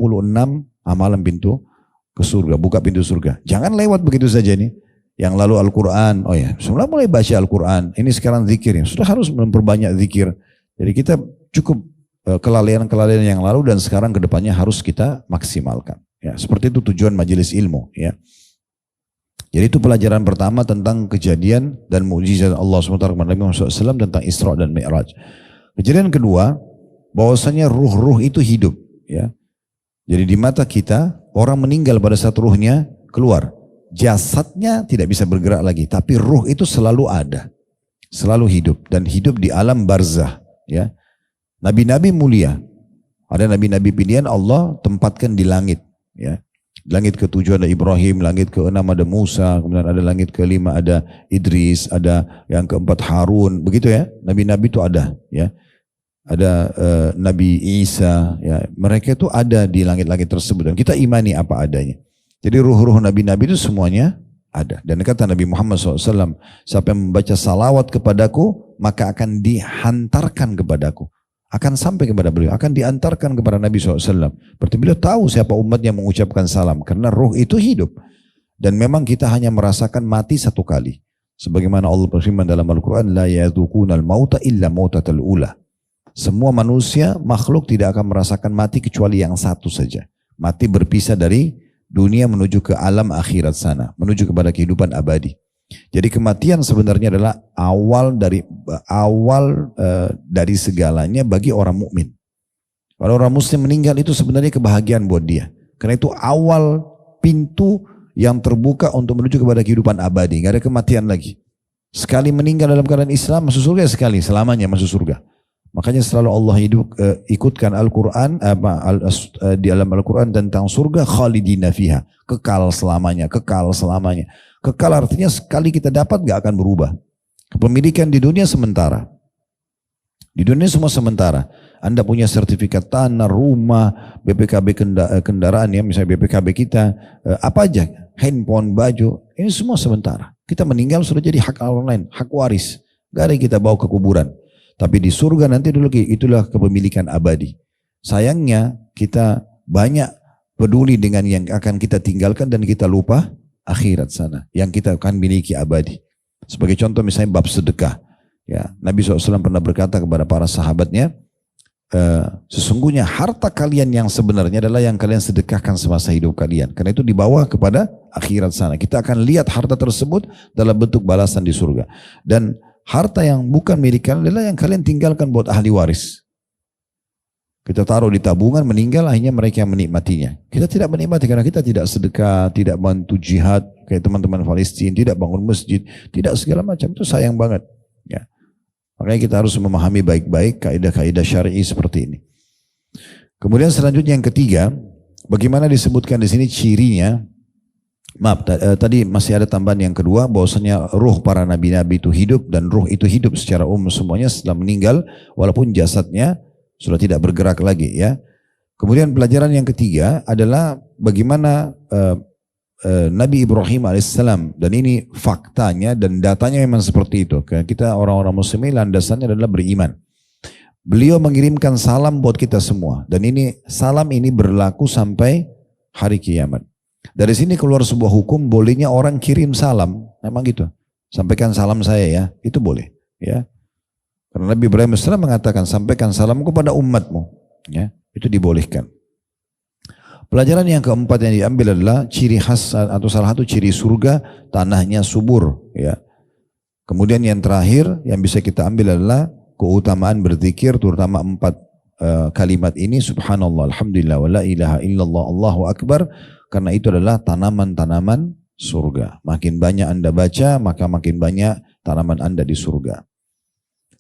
amalan pintu ke surga. Buka pintu surga. Jangan lewat begitu saja nih. Yang lalu Al-Quran. Oh ya, sudah mulai baca Al-Quran. Ini sekarang zikir. Sudah harus memperbanyak zikir. Jadi kita cukup kelalaian-kelalaian yang lalu dan sekarang ke depannya harus kita maksimalkan. Ya, seperti itu tujuan majelis ilmu. Ya. Jadi itu pelajaran pertama tentang kejadian dan mukjizat Allah SWT kepada Nabi Muhammad SAW tentang Isra dan Mi'raj. Kejadian kedua, bahwasanya ruh-ruh itu hidup. Ya. Jadi di mata kita, orang meninggal pada saat ruhnya keluar. Jasadnya tidak bisa bergerak lagi, tapi ruh itu selalu ada. Selalu hidup dan hidup di alam barzah. Ya. Nabi-nabi mulia. Ada nabi-nabi pilihan Allah tempatkan di langit. Ya, langit ke-7 ada Ibrahim, langit ke-6 ada Musa, kemudian ada langit ke-5 ada Idris, ada yang ke-4 Harun, begitu ya. Nabi-nabi itu ada, ya. Ada Nabi Isa, ya. Mereka itu ada di langit-langit tersebut dan kita imani apa adanya. Jadi ruh-ruh nabi-nabi itu semuanya ada. Dan kata Nabi Muhammad SAW, siapa yang membaca salawat kepadaku, maka akan dihantarkan kepadaku. Akan sampai kepada beliau, akan diantarkan kepada Nabi SAW. Berarti beliau tahu siapa umat yang mengucapkan salam. Karena ruh itu hidup. Dan memang kita hanya merasakan mati 1 kali. Sebagaimana Allah berfirman dalam Al-Quran, La yadhukunal mauta illa mautatal ula. Semua manusia, makhluk tidak akan merasakan mati kecuali yang 1 saja. Mati berpisah dari dunia menuju ke alam akhirat sana. Menuju kepada kehidupan abadi. Jadi kematian sebenarnya adalah awal dari segalanya bagi orang mukmin. Kalau orang muslim meninggal itu sebenarnya kebahagiaan buat dia. Karena itu awal pintu yang terbuka untuk menuju kepada kehidupan abadi. Gak ada kematian lagi. Sekali meninggal dalam keadaan Islam masuk surga, sekali selamanya masuk surga. Makanya selalu Allah ikutkan Al-Quran di dalam Al-Quran tentang surga, khalidina fiha, kekal selamanya, kekal selamanya. Kekal artinya sekali kita dapat gak akan berubah. Kepemilikan di dunia sementara. Di dunia semua sementara. Anda punya sertifikat tanah, rumah, BPKB kendaraan ya, misalnya BPKB kita, apa aja, handphone, baju, ini semua sementara. Kita meninggal sudah jadi hak orang lain, hak waris. Gak ada yang kita bawa ke kuburan. Tapi di surga nanti dulu itulah kepemilikan abadi. Sayangnya kita banyak peduli dengan yang akan kita tinggalkan dan kita lupa akhirat sana yang kita akan miliki abadi. Sebagai contoh misalnya bab sedekah. Ya, Nabi SAW pernah berkata kepada para sahabatnya, sesungguhnya harta kalian yang sebenarnya adalah yang kalian sedekahkan semasa hidup kalian. Karena itu dibawa kepada akhirat sana. Kita akan lihat harta tersebut dalam bentuk balasan di surga. Dan harta yang bukan milik kalian adalah yang kalian tinggalkan buat ahli waris. Kita taruh di tabungan, meninggal akhirnya mereka yang menikmatinya. Kita tidak menikmati karena kita tidak sedekah, tidak bantu jihad. kayak teman-teman Palestina, tidak bangun masjid, tidak segala macam, itu sayang banget. Ya. Makanya kita harus memahami baik-baik kaidah-kaidah syar'i seperti ini. Kemudian selanjutnya yang ketiga, bagaimana disebutkan di sini cirinya. Maaf, tadi masih ada tambahan yang kedua, bahwasanya ruh para nabi-nabi itu hidup, dan ruh itu hidup secara umum semuanya setelah meninggal, walaupun jasadnya sudah tidak bergerak lagi ya. Kemudian pelajaran yang ketiga adalah bagaimana Nabi Ibrahim alaihissalam, dan ini faktanya dan datanya memang seperti itu. Karena kita orang-orang muslimin landasannya adalah beriman. Beliau mengirimkan salam buat kita semua, dan ini salam ini berlaku sampai hari kiamat. Dari sini keluar sebuah hukum, bolehnya orang kirim salam, memang gitu. Sampaikan salam saya ya, itu boleh. Ya, karena Nabi Ibrahim AS mengatakan, sampaikan salamku pada umatmu. Ya, itu dibolehkan. Pelajaran yang keempat yang diambil adalah ciri khas atau salah satu ciri surga, tanahnya subur. Ya. Kemudian yang terakhir yang bisa kita ambil adalah keutamaan berzikir, terutama 4 kalimat ini, subhanallah, alhamdulillah, wa la ilaha illallah, Allahu akbar. Karena itu adalah tanaman-tanaman surga. Makin banyak Anda baca, maka makin banyak tanaman Anda di surga.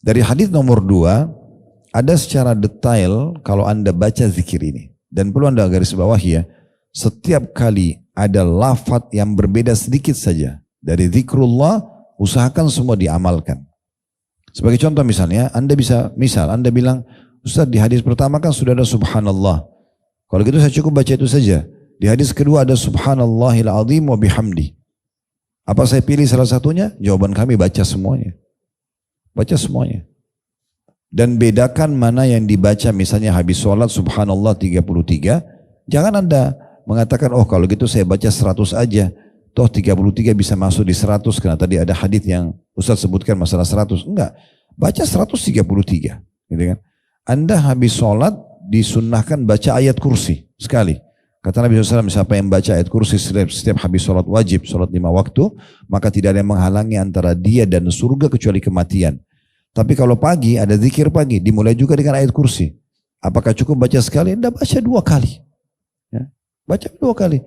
Dari hadis nomor 2, ada secara detail kalau Anda baca zikir ini. Dan perlu Anda garis bawahi ya, setiap kali ada lafaz yang berbeda sedikit saja dari zikrullah, usahakan semua diamalkan. Sebagai contoh misalnya, Anda bilang, Ustaz di hadis pertama kan sudah ada subhanallah. Kalau gitu saya cukup baca itu saja. Di hadis kedua ada subhanallahil azim wa bihamdi. Apa saya pilih salah satunya? Jawaban kami baca semuanya. Baca semuanya. Dan bedakan mana yang dibaca, misalnya habis sholat subhanallah 33. Jangan Anda mengatakan, oh kalau gitu saya baca 100 aja. Toh 33 bisa masuk di 100 karena tadi ada hadis yang Ustaz sebutkan masalah 100. Enggak. Baca 133. Gitu kan? Anda habis sholat disunnahkan baca ayat kursi sekali. Kata Nabi SAW, siapa yang baca ayat kursi setiap habis sholat wajib, sholat 5 waktu, maka tidak ada yang menghalangi antara dia dan surga kecuali kematian. Tapi kalau pagi, ada zikir pagi, dimulai juga dengan ayat kursi. Apakah cukup baca sekali? Anda baca 2 kali. Ya. Baca 2 kali.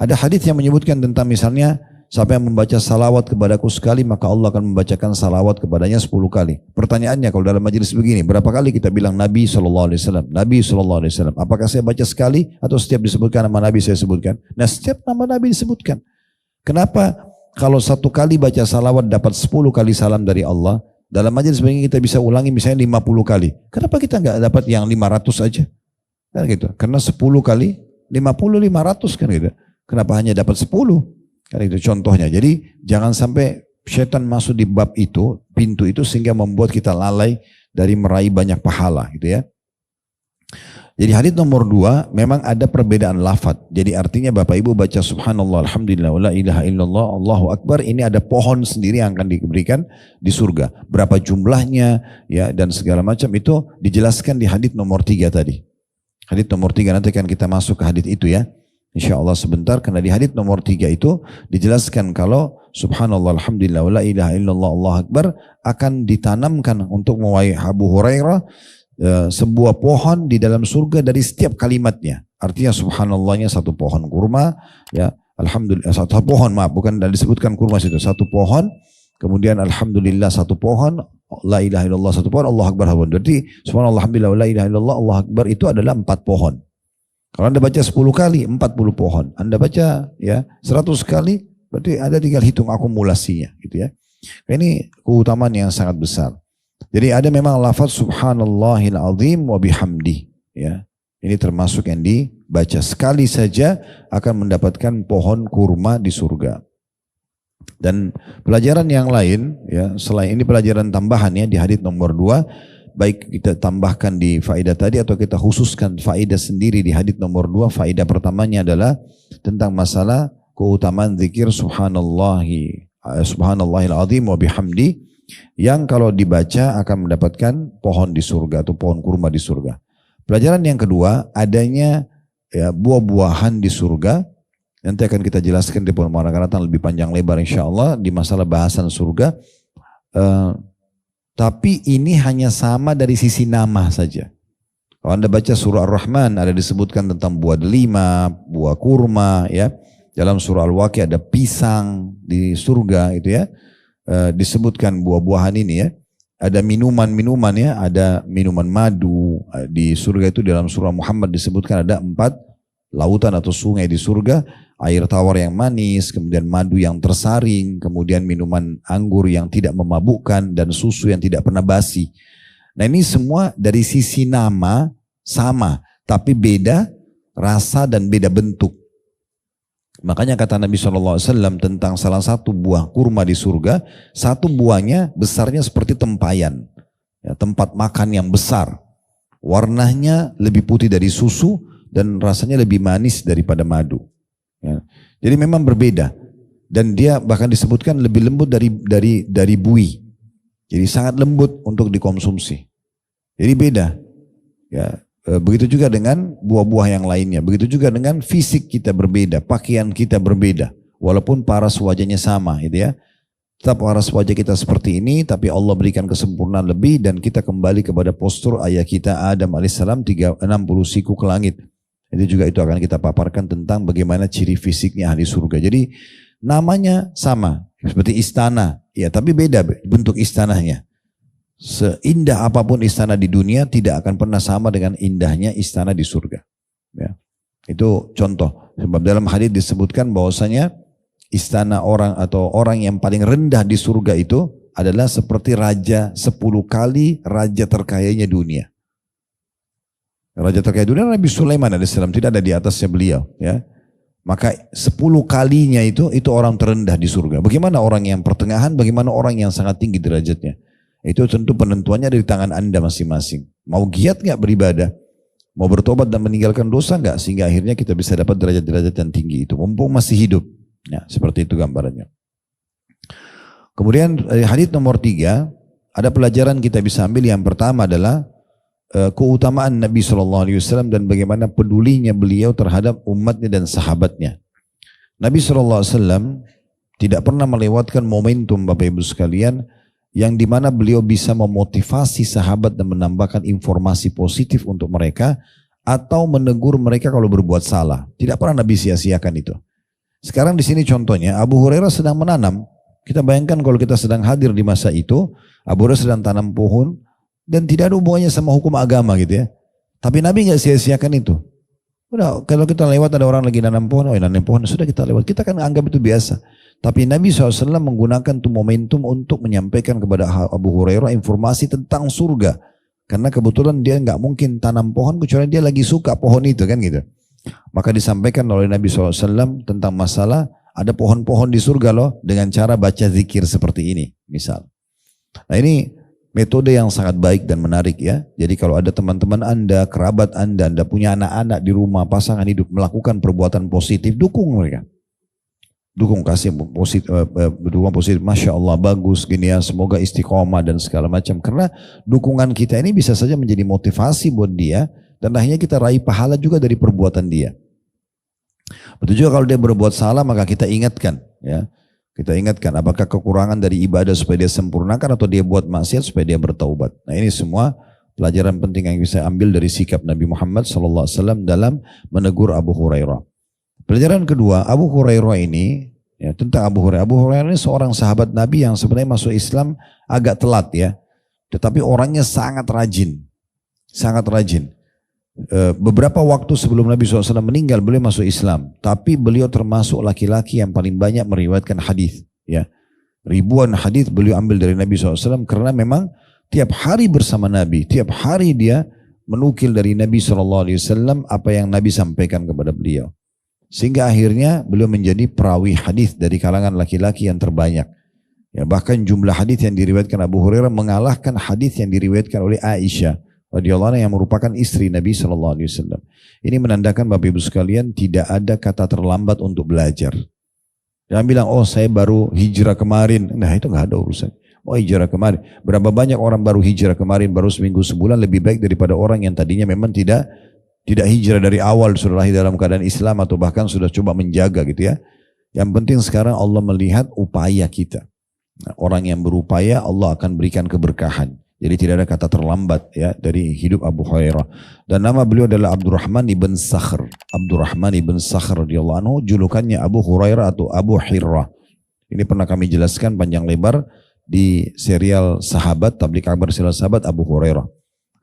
Ada hadis yang menyebutkan tentang misalnya, siapa yang membaca salawat kepadaku sekali, maka Allah akan membacakan salawat kepadanya 10 kali. Pertanyaannya kalau dalam majelis begini, berapa kali kita bilang Nabi SAW, Nabi SAW. Apakah saya baca sekali atau setiap disebutkan nama Nabi saya sebutkan? Nah setiap nama Nabi disebutkan. Kenapa kalau 1 kali baca salawat dapat 10 kali salam dari Allah, dalam majelis begini kita bisa ulangi misalnya 50 kali. Kenapa kita nggak dapat yang 500 aja? Kan gitu. Karena 10 kali 50, 500 kan gitu. Kenapa hanya dapat 10? Kan itu contohnya. Jadi jangan sampai setan masuk di bab itu, pintu itu, sehingga membuat kita lalai dari meraih banyak pahala gitu ya. Jadi hadis nomor 2 memang ada perbedaan lafaz. Jadi artinya Bapak Ibu baca subhanallah, alhamdulillah, wa la ilaha illallah, Allahu akbar, ini ada pohon sendiri yang akan diberikan di surga. Berapa jumlahnya ya dan segala macam itu dijelaskan di hadis nomor 3 tadi. Hadis nomor 3 nanti akan kita masuk ke hadis itu ya. Insya Allah sebentar, karena di hadits nomor 3 itu dijelaskan kalau subhanallah, alhamdulillah, wa la ilaha illallah, Allahu akbar akan ditanamkan untuk mewahai Abu Hurairah sebuah pohon di dalam surga dari setiap kalimatnya. Artinya subhanallahnya 1 pohon kurma, ya alhamdulillah 1 pohon, maaf bukan disebutkan kurma situ, 1 pohon, kemudian alhamdulillah 1 pohon, la ilaha illallah 1 pohon, Allahu akbar. Jadi subhanallah, alhamdulillah, wa la ilaha illallah, Allahu akbar itu adalah 4 pohon. Kalau Anda baca 10 kali, 40 pohon. Anda baca ya 100 kali, berarti Anda tinggal hitung akumulasinya gitu ya. Ini keutamaan yang sangat besar. Jadi ada memang lafaz subhanallahil azim wa bihamdi ya. Ini termasuk yang dibaca sekali saja akan mendapatkan pohon kurma di surga. Dan pelajaran yang lain ya, selain ini pelajaran tambahan ya di hadits nomor 2, baik kita tambahkan di faedah tadi atau kita khususkan faedah sendiri di hadits nomor 2. Faedah pertamanya adalah tentang masalah keutamaan zikir subhanallahil azim wa bihamdi, yang kalau dibaca akan mendapatkan pohon di surga atau pohon kurma di surga. Pelajaran yang kedua, adanya ya, buah-buahan di surga. Nanti akan kita jelaskan di pertemuan akan datang lebih panjang lebar insyaAllah di masalah bahasan surga. Tapi ini hanya sama dari sisi nama saja. Kalau Anda baca surah Ar-Rahman ada disebutkan tentang buah delima, buah kurma ya. Dalam surah Al-Waqiah ada pisang di surga itu ya. Disebutkan buah-buahan ini ya. Ada minuman-minuman ya, ada minuman madu di surga itu. Dalam surah Muhammad disebutkan ada 4 lautan atau sungai di surga, air tawar yang manis, kemudian madu yang tersaring, kemudian minuman anggur yang tidak memabukkan, dan susu yang tidak pernah basi. Nah ini semua dari sisi nama sama, tapi beda rasa dan beda bentuk. Makanya kata Nabi SAW tentang salah satu buah kurma di surga, satu buahnya besarnya seperti tempayan, ya, tempat makan yang besar. Warnanya lebih putih dari susu dan rasanya lebih manis daripada madu. Ya. Jadi memang berbeda. Dan dia bahkan disebutkan lebih lembut dari buih. Jadi sangat lembut untuk dikonsumsi. Jadi beda. Ya. Begitu juga dengan buah-buah yang lainnya. Begitu juga dengan fisik kita berbeda, pakaian kita berbeda. Walaupun paras wajahnya sama, gitu ya. Tetap paras wajah kita seperti ini, tapi Allah berikan kesempurnaan lebih dan kita kembali kepada postur ayah kita Adam alaihissalam 60 siku ke langit. Itu juga itu akan kita paparkan tentang bagaimana ciri fisiknya ahli surga. Jadi namanya sama, seperti istana, ya tapi beda bentuk istananya. Seindah apapun istana di dunia tidak akan pernah sama dengan indahnya istana di surga. Ya. Itu contoh. Sebab dalam hadis disebutkan bahwasanya istana orang atau orang yang paling rendah di surga itu adalah seperti raja 10 kali raja terkayanya dunia. Raja terkaya dunia Nabi Sulaiman alaihissalam, tidak ada di atasnya beliau. Ya. Maka 10 kalinya itu orang terendah di surga. Bagaimana orang yang pertengahan, bagaimana orang yang sangat tinggi derajatnya. Itu tentu penentuannya dari tangan Anda masing-masing. Mau giat gak beribadah? Mau bertobat dan meninggalkan dosa gak? Sehingga akhirnya kita bisa dapat derajat-derajat yang tinggi itu. Mumpung masih hidup. Ya, seperti itu gambarannya. Kemudian hadits nomor 3. Ada pelajaran kita bisa ambil. Yang pertama adalah keutamaan Nabi SAW dan bagaimana pedulinya beliau terhadap umatnya dan sahabatnya. Nabi SAW tidak pernah melewatkan momentum Bapak Ibu sekalian yang dimana beliau bisa memotivasi sahabat dan menambahkan informasi positif untuk mereka atau menegur mereka kalau berbuat salah. Tidak pernah Nabi sia-siakan itu. Sekarang di sini contohnya Abu Hurairah sedang menanam. Kita bayangkan kalau kita sedang hadir di masa itu, Abu Hurairah sedang tanam pohon dan tidak ada hubungannya sama hukum agama gitu ya. Tapi Nabi nggak sia-siakan itu. Udah, kalau kita lewat ada orang lagi nanam pohon, nanam pohon, sudah kita lewat. Kita kan anggap itu biasa. Tapi Nabi SAW menggunakan itu momentum untuk menyampaikan kepada Abu Hurairah informasi tentang surga. Karena kebetulan dia nggak mungkin tanam pohon kecuali dia lagi suka pohon itu kan gitu. Maka disampaikan oleh Nabi SAW tentang masalah ada pohon-pohon di surga loh dengan cara baca zikir seperti ini misal. Nah ini metode yang sangat baik dan menarik ya. Jadi kalau ada teman-teman Anda, kerabat Anda punya anak-anak di rumah, pasangan hidup melakukan perbuatan positif, dukung mereka. Dukung, kasih positif, dukungan positif, Masya Allah bagus gini ya, semoga istiqomah dan segala macam. Karena dukungan kita ini bisa saja menjadi motivasi buat dia dan akhirnya kita raih pahala juga dari perbuatan dia. Betul juga kalau dia berbuat salah maka kita ingatkan ya. Kita ingatkan apakah kekurangan dari ibadah supaya dia sempurnakan atau dia buat maksiat supaya dia bertaubat. Nah ini semua pelajaran penting yang bisa ambil dari sikap Nabi Muhammad SAW dalam menegur Abu Hurairah. Pelajaran kedua, Abu Hurairah ini, ya, tentang Abu Hurairah. Abu Hurairah ini seorang sahabat Nabi yang sebenarnya masuk Islam agak telat ya. Tetapi orangnya sangat rajin. Sangat rajin. Beberapa waktu sebelum Nabi SAW meninggal, beliau masuk Islam. Tapi beliau termasuk laki-laki yang paling banyak meriwayatkan hadis. Ya. Ribuan hadis beliau ambil dari Nabi SAW karena memang tiap hari bersama Nabi. Tiap hari dia menukil dari Nabi SAW apa yang Nabi sampaikan kepada beliau. Sehingga akhirnya beliau menjadi perawi hadis dari kalangan laki-laki yang terbanyak. Ya, bahkan jumlah hadis yang diriwayatkan Abu Hurairah mengalahkan hadis yang diriwayatkan oleh Aisyah radhiyallahu anha yang merupakan istri Nabi SAW. Ini menandakan Bapak Ibu sekalian tidak ada kata terlambat untuk belajar. Jangan bilang, oh saya baru hijrah kemarin. Nah itu nggak ada urusan. Oh hijrah kemarin. Berapa banyak orang baru hijrah kemarin, baru seminggu sebulan lebih baik daripada orang yang tadinya memang tidak hijrah dari awal, sudah lahir dalam keadaan Islam atau bahkan sudah coba menjaga gitu ya. Yang penting sekarang Allah melihat upaya kita. Nah, orang yang berupaya Allah akan berikan keberkahan. Jadi tidak ada kata terlambat ya dari hidup Abu Hurairah. Dan nama beliau adalah Abdurrahman ibn Sakhr. Abdurrahman ibn Sakhr radhiyallahu anhu, julukannya Abu Hurairah atau Abu Hirrah. Ini pernah kami jelaskan panjang lebar di serial Sahabat, Tablik Akbar serial Sahabat Abu Hurairah.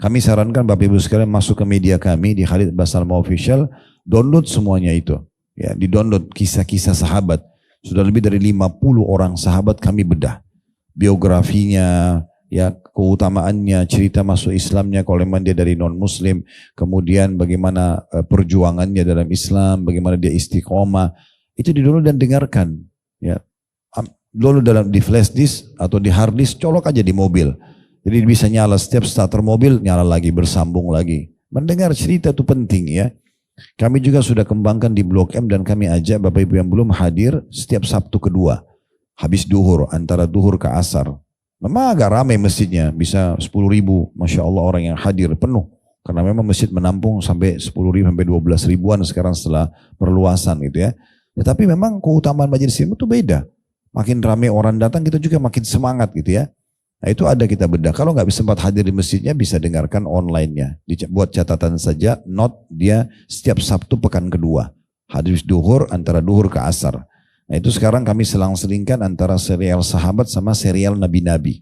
Kami sarankan Bapak Ibu sekalian masuk ke media kami di Khalid Basalma Official, download semuanya itu. Ya, di-download kisah-kisah sahabat. Sudah lebih dari 50 orang sahabat kami bedah. Biografinya, ya, keutamaannya, cerita masuk Islamnya kalau memang dia dari non-muslim, kemudian bagaimana perjuangannya dalam Islam, bagaimana dia istiqomah, itu di-download dan dengarkan. Ya, dulu di flash disk atau di hard disk, colok aja di mobil. Jadi bisa nyala setiap starter mobil, nyala lagi, bersambung lagi. Mendengar cerita itu penting ya. Kami juga sudah kembangkan di Blok M dan kami ajak Bapak Ibu yang belum hadir setiap Sabtu kedua. Habis duhur, antara duhur ke asar. Memang agak ramai masjidnya, bisa 10.000, Masya Allah orang yang hadir penuh. Karena memang masjid menampung sampai 10.000 sampai 12.000-an sekarang setelah perluasan gitu ya. Tetapi memang keutamaan majelis ilmu itu beda. Makin ramai orang datang kita juga makin semangat gitu ya. Nah itu ada kita bedah. Kalau nggak bisa sempat hadir di masjidnya bisa dengarkan online-nya. Buat catatan saja, note dia setiap Sabtu pekan kedua. Hadis duhur antara duhur ke asar. Nah itu sekarang kami selang-selingkan antara serial sahabat sama serial nabi-nabi.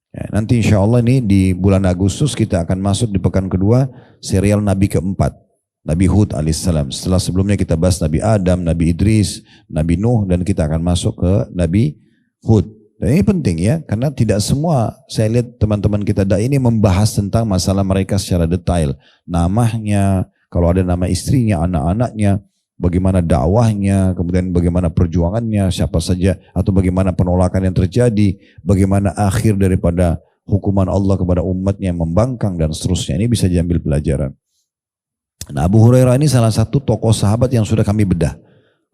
Ya, nanti insya Allah ini di bulan Agustus kita akan masuk di pekan kedua serial nabi keempat. Nabi Hud alaihissalam. Setelah sebelumnya kita bahas Nabi Adam, Nabi Idris, Nabi Nuh, dan kita akan masuk ke Nabi Hud. Dan ini penting ya, karena tidak semua saya lihat teman-teman kita ini membahas tentang masalah mereka secara detail. Namanya, kalau ada nama istrinya, anak-anaknya, bagaimana dakwahnya, kemudian bagaimana perjuangannya, siapa saja, atau bagaimana penolakan yang terjadi, bagaimana akhir daripada hukuman Allah kepada umatnya yang membangkang dan seterusnya. Ini bisa diambil pelajaran. Nah Abu Hurairah ini salah satu tokoh sahabat yang sudah kami bedah.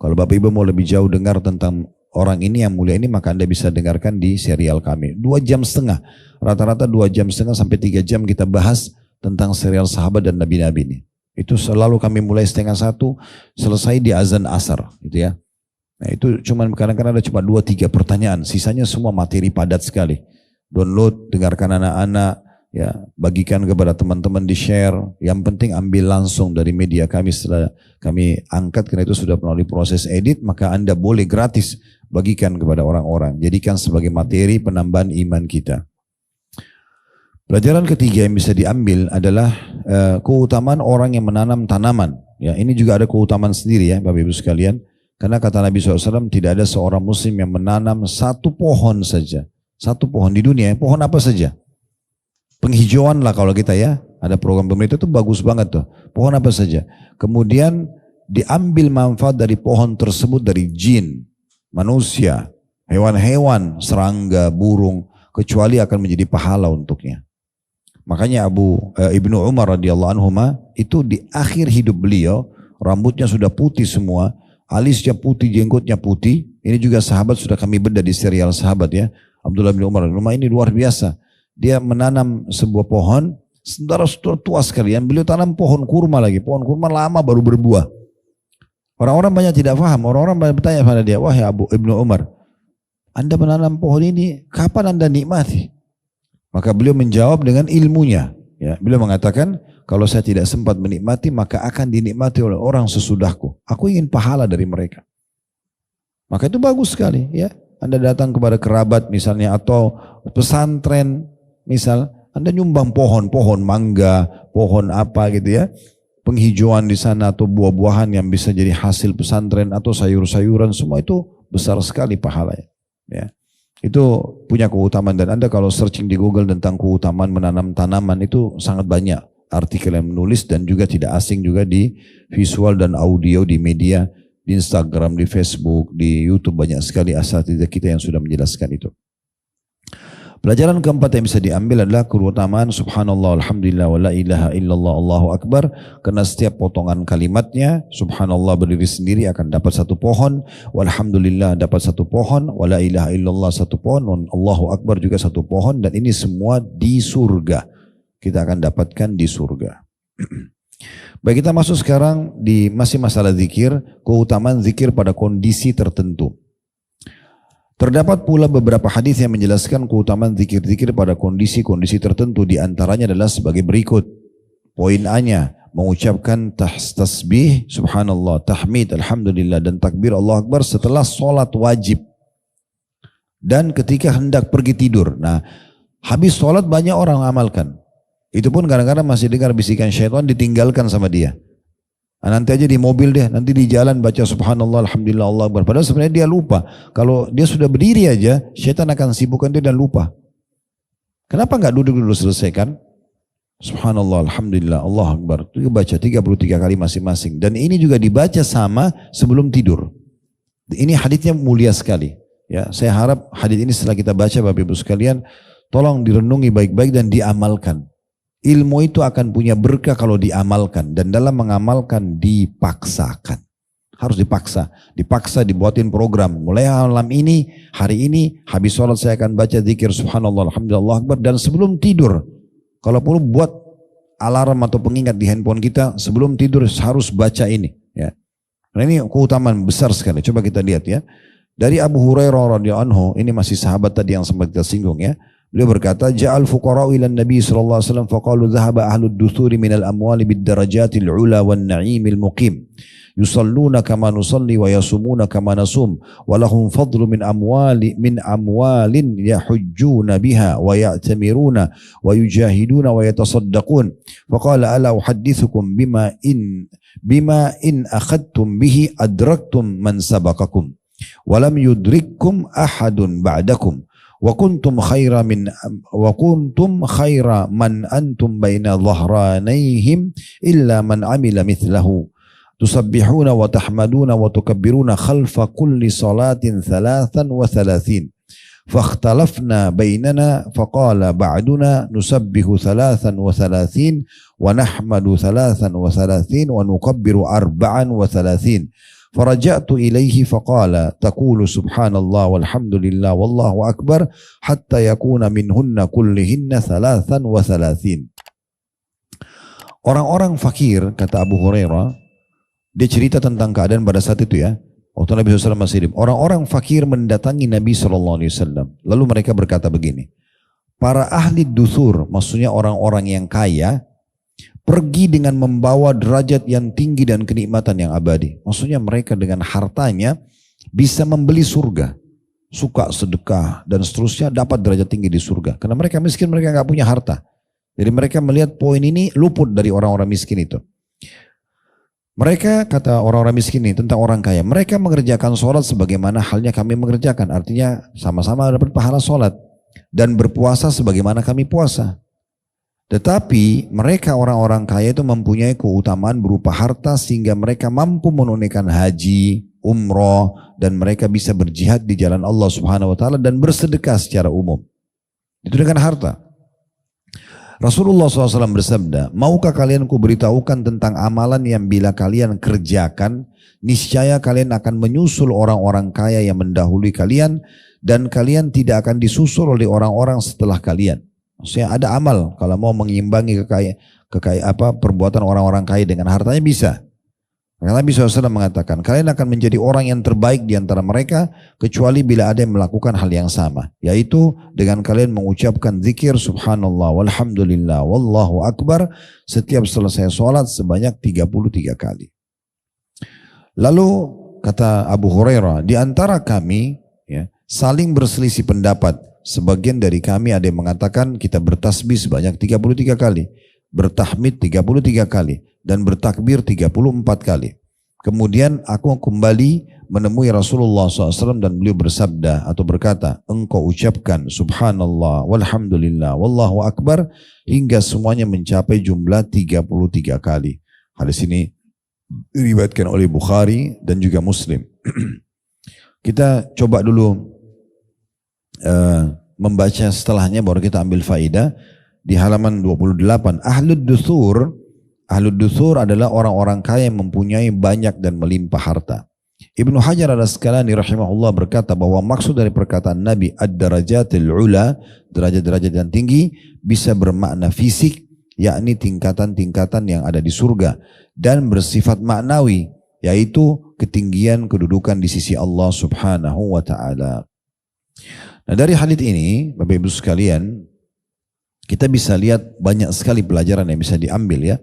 Kalau Bapak Ibu mau lebih jauh dengar tentang orang ini yang mulia ini, maka Anda bisa dengarkan di serial kami. 2,5 jam. Rata-rata 2,5 jam sampai 3 jam kita bahas tentang serial sahabat dan nabi-nabi ini. Itu selalu kami mulai 12:30, selesai di azan asar. Gitu ya. Nah itu cuman kadang-kadang ada cuma 2-3 pertanyaan. Sisanya semua materi padat sekali. Download, dengarkan anak-anak. Ya, bagikan kepada teman-teman di share. Yang penting ambil langsung dari media kami setelah kami angkat, karena itu sudah melalui proses edit, maka Anda boleh gratis bagikan kepada orang-orang. Jadikan sebagai materi penambahan iman kita. Pelajaran ketiga yang bisa diambil adalah keutamaan orang yang menanam tanaman. Ya, ini juga ada keutamaan sendiri ya Bapak Ibu sekalian. Karena kata Nabi SAW, tidak ada seorang muslim yang menanam satu pohon saja. Satu pohon di dunia, pohon apa saja. Penghijauan lah kalau kita ya, ada program pemerintah itu bagus banget tuh, pohon apa saja. Kemudian diambil manfaat dari pohon tersebut dari jin, manusia, hewan-hewan, serangga, burung, kecuali akan menjadi pahala untuknya. Makanya Ibnu Umar radhiyallahu anhu itu di akhir hidup beliau, rambutnya sudah putih semua, alisnya putih, jenggotnya putih. Ini juga sahabat sudah kami bedah di serial sahabat ya, Abdullah bin Umar. Rumah ini luar biasa. Dia menanam sebuah pohon, saudara tua sekalian, beliau tanam pohon kurma lagi. Pohon kurma lama baru berbuah. Orang-orang banyak tidak paham, orang-orang banyak bertanya pada dia, wahai Ibnu Umar, Anda menanam pohon ini, kapan Anda nikmati? Maka beliau menjawab dengan ilmunya. Ya, beliau mengatakan, kalau saya tidak sempat menikmati, maka akan dinikmati oleh orang sesudahku. Aku ingin pahala dari mereka. Maka itu bagus sekali. Ya, Anda datang kepada kerabat misalnya, atau pesantren, misal Anda nyumbang pohon mangga, pohon apa gitu ya, penghijauan di sana atau buah-buahan yang bisa jadi hasil pesantren atau sayur-sayuran, semua itu besar sekali pahalanya. Ya, itu punya keutamaan, dan Anda kalau searching di Google tentang keutamaan menanam tanaman itu sangat banyak artikel yang menulis, dan juga tidak asing juga di visual dan audio di media, di Instagram, di Facebook, di YouTube banyak sekali asatidz kita yang sudah menjelaskan itu. Pelajaran keempat yang bisa diambil adalah keutamaan subhanallah, alhamdulillah, wa la ilaha illallah, Allahu akbar. Karena setiap potongan kalimatnya, subhanallah berdiri sendiri akan dapat satu pohon, walhamdulillah dapat satu pohon, wa la ilaha illallah satu pohon, Allahu akbar juga satu pohon, dan ini semua di surga. Kita akan dapatkan di surga. Baik, kita masuk sekarang di masih masalah zikir, keutamaan zikir pada kondisi tertentu. Terdapat pula beberapa hadis yang menjelaskan keutamaan zikir-zikir pada kondisi-kondisi tertentu. Di antaranya adalah sebagai berikut. Poin A-nya, mengucapkan tasbih, subhanallah, tahmid, alhamdulillah, dan takbir Allah Akbar setelah sholat wajib. Dan ketika hendak pergi tidur. Nah, habis sholat banyak orang amalkan. Itu pun kadang-kadang masih dengar bisikan syaitan, ditinggalkan sama dia. Nah, nanti aja di mobil deh, nanti di jalan baca subhanallah, alhamdulillah, Allah Akbar. Padahal sebenarnya dia lupa. Kalau dia sudah berdiri aja, syaitan akan sibukkan dia dan lupa. Kenapa nggak duduk dulu selesaikan? Subhanallah, alhamdulillah, Allah Akbar. Itu baca 33 kali masing-masing. Dan ini juga dibaca sama sebelum tidur. Ini haditsnya mulia sekali. Ya, saya harap hadits ini setelah kita baca Bapak Ibu sekalian, tolong direnungi baik-baik dan diamalkan. Ilmu itu akan punya berkah kalau diamalkan, dan dalam mengamalkan dipaksakan. Harus dipaksa dibuatin program. Mulai malam ini, hari ini, habis sholat saya akan baca zikir subhanallah, alhamdulillah, Allah Akbar, dan sebelum tidur, kalau perlu buat alarm atau pengingat di handphone kita, sebelum tidur harus baca ini. Ya. Nah, ini keutamaan besar sekali. Coba kita lihat ya. Dari Abu Hurairah radhiyallahu anhu, ini masih sahabat tadi yang sempat kita singgung ya. Beliau berkata, ja'al fuqara'u ila Nabi sallallahu alaihi wasallam faqalu dhahaba ahlud duthuri minal amwali bid darajatil ula wan na'imil muqim. Yusalluna kama nusalli wa yasumuna kama nasum wa lahum fadlu min amwalin yahujjuna biha wa ya'tamiruna wa yujahiduna wa yatasaddaqun. Faqala ala uhaddithukum bima in akhadtum bihi adraktum man sabaqakum. Walam yudrikkum ahadun ba'dakum wa kuntum khaira man antum baina dhahranayhim illa man amila mithlahu tusabbihuna wa tahmaduna wa tukabbiruna khalfa kulli salatin 33 fakhtalafna bainana faqala ba'duna nusabbihu 33 wa nahmadu 33 wa nukabbiru 34 فرجعت إليه فقال تقول سبحان الله والحمد لله والله أكبر حتى يكون منهن كلهن 33. Orang-orang fakir, kata Abu Hurairah, dia cerita tentang keadaan pada saat itu ya, waktu Nabi SAW masih hidup. Orang-orang fakir mendatangi Nabi SAW, lalu mereka berkata begini, para ahli dusur, maksudnya orang-orang yang kaya, pergi dengan membawa derajat yang tinggi dan kenikmatan yang abadi. Maksudnya mereka dengan hartanya bisa membeli surga. Suka sedekah dan seterusnya dapat derajat tinggi di surga. Karena mereka miskin, mereka nggak punya harta. Jadi mereka melihat poin ini luput dari orang-orang miskin itu. Mereka, kata orang-orang miskin ini tentang orang kaya, mereka mengerjakan sholat sebagaimana halnya kami mengerjakan. Artinya sama-sama dapat pahala sholat. Dan berpuasa sebagaimana kami puasa. Tetapi mereka orang-orang kaya itu mempunyai keutamaan berupa harta sehingga mereka mampu menunaikan haji, umroh, dan mereka bisa berjihad di jalan Allah Subhanahu wa taala dan bersedekah secara umum. Itu dengan harta. Rasulullah SAW bersabda, maukah kalian kuberitahukan tentang amalan yang bila kalian kerjakan, niscaya kalian akan menyusul orang-orang kaya yang mendahului kalian dan kalian tidak akan disusul oleh orang-orang setelah kalian. Maksudnya ada amal kalau mau mengimbangi perbuatan orang-orang kaya dengan hartanya bisa. Karena Nabi SAW mengatakan kalian akan menjadi orang yang terbaik di antara mereka kecuali bila ada yang melakukan hal yang sama, yaitu dengan kalian mengucapkan zikir subhanallah walhamdulillah wallahu akbar setiap selesai sholat sebanyak 33 kali. Lalu kata Abu Hurairah, di antara kami ya, saling berselisih pendapat. Sebagian dari kami ada yang mengatakan kita bertasbih sebanyak 33 kali, bertahmid 33 kali, dan bertakbir 34 kali. Kemudian aku kembali menemui Rasulullah SAW dan beliau bersabda atau berkata, engkau ucapkan subhanallah walhamdulillah wallahu akbar hingga semuanya mencapai jumlah 33 kali. Hadis ini diriwayatkan oleh Bukhari dan juga Muslim. Kita coba dulu membaca setelahnya baru kita ambil faidah di halaman 28. Ahlud dusur adalah orang-orang kaya yang mempunyai banyak dan melimpah harta. Ibnu Hajar al-Asqalani rahimahullah berkata bahwa maksud dari perkataan Nabi ad-darajatil ula, derajat-derajat yang tinggi, bisa bermakna fisik, yakni tingkatan-tingkatan yang ada di surga, dan bersifat maknawi, yaitu ketinggian kedudukan di sisi Allah Subhanahu wa taala. Nah, dari hadits ini, Bapak Ibu sekalian, kita bisa lihat banyak sekali pelajaran yang bisa diambil ya.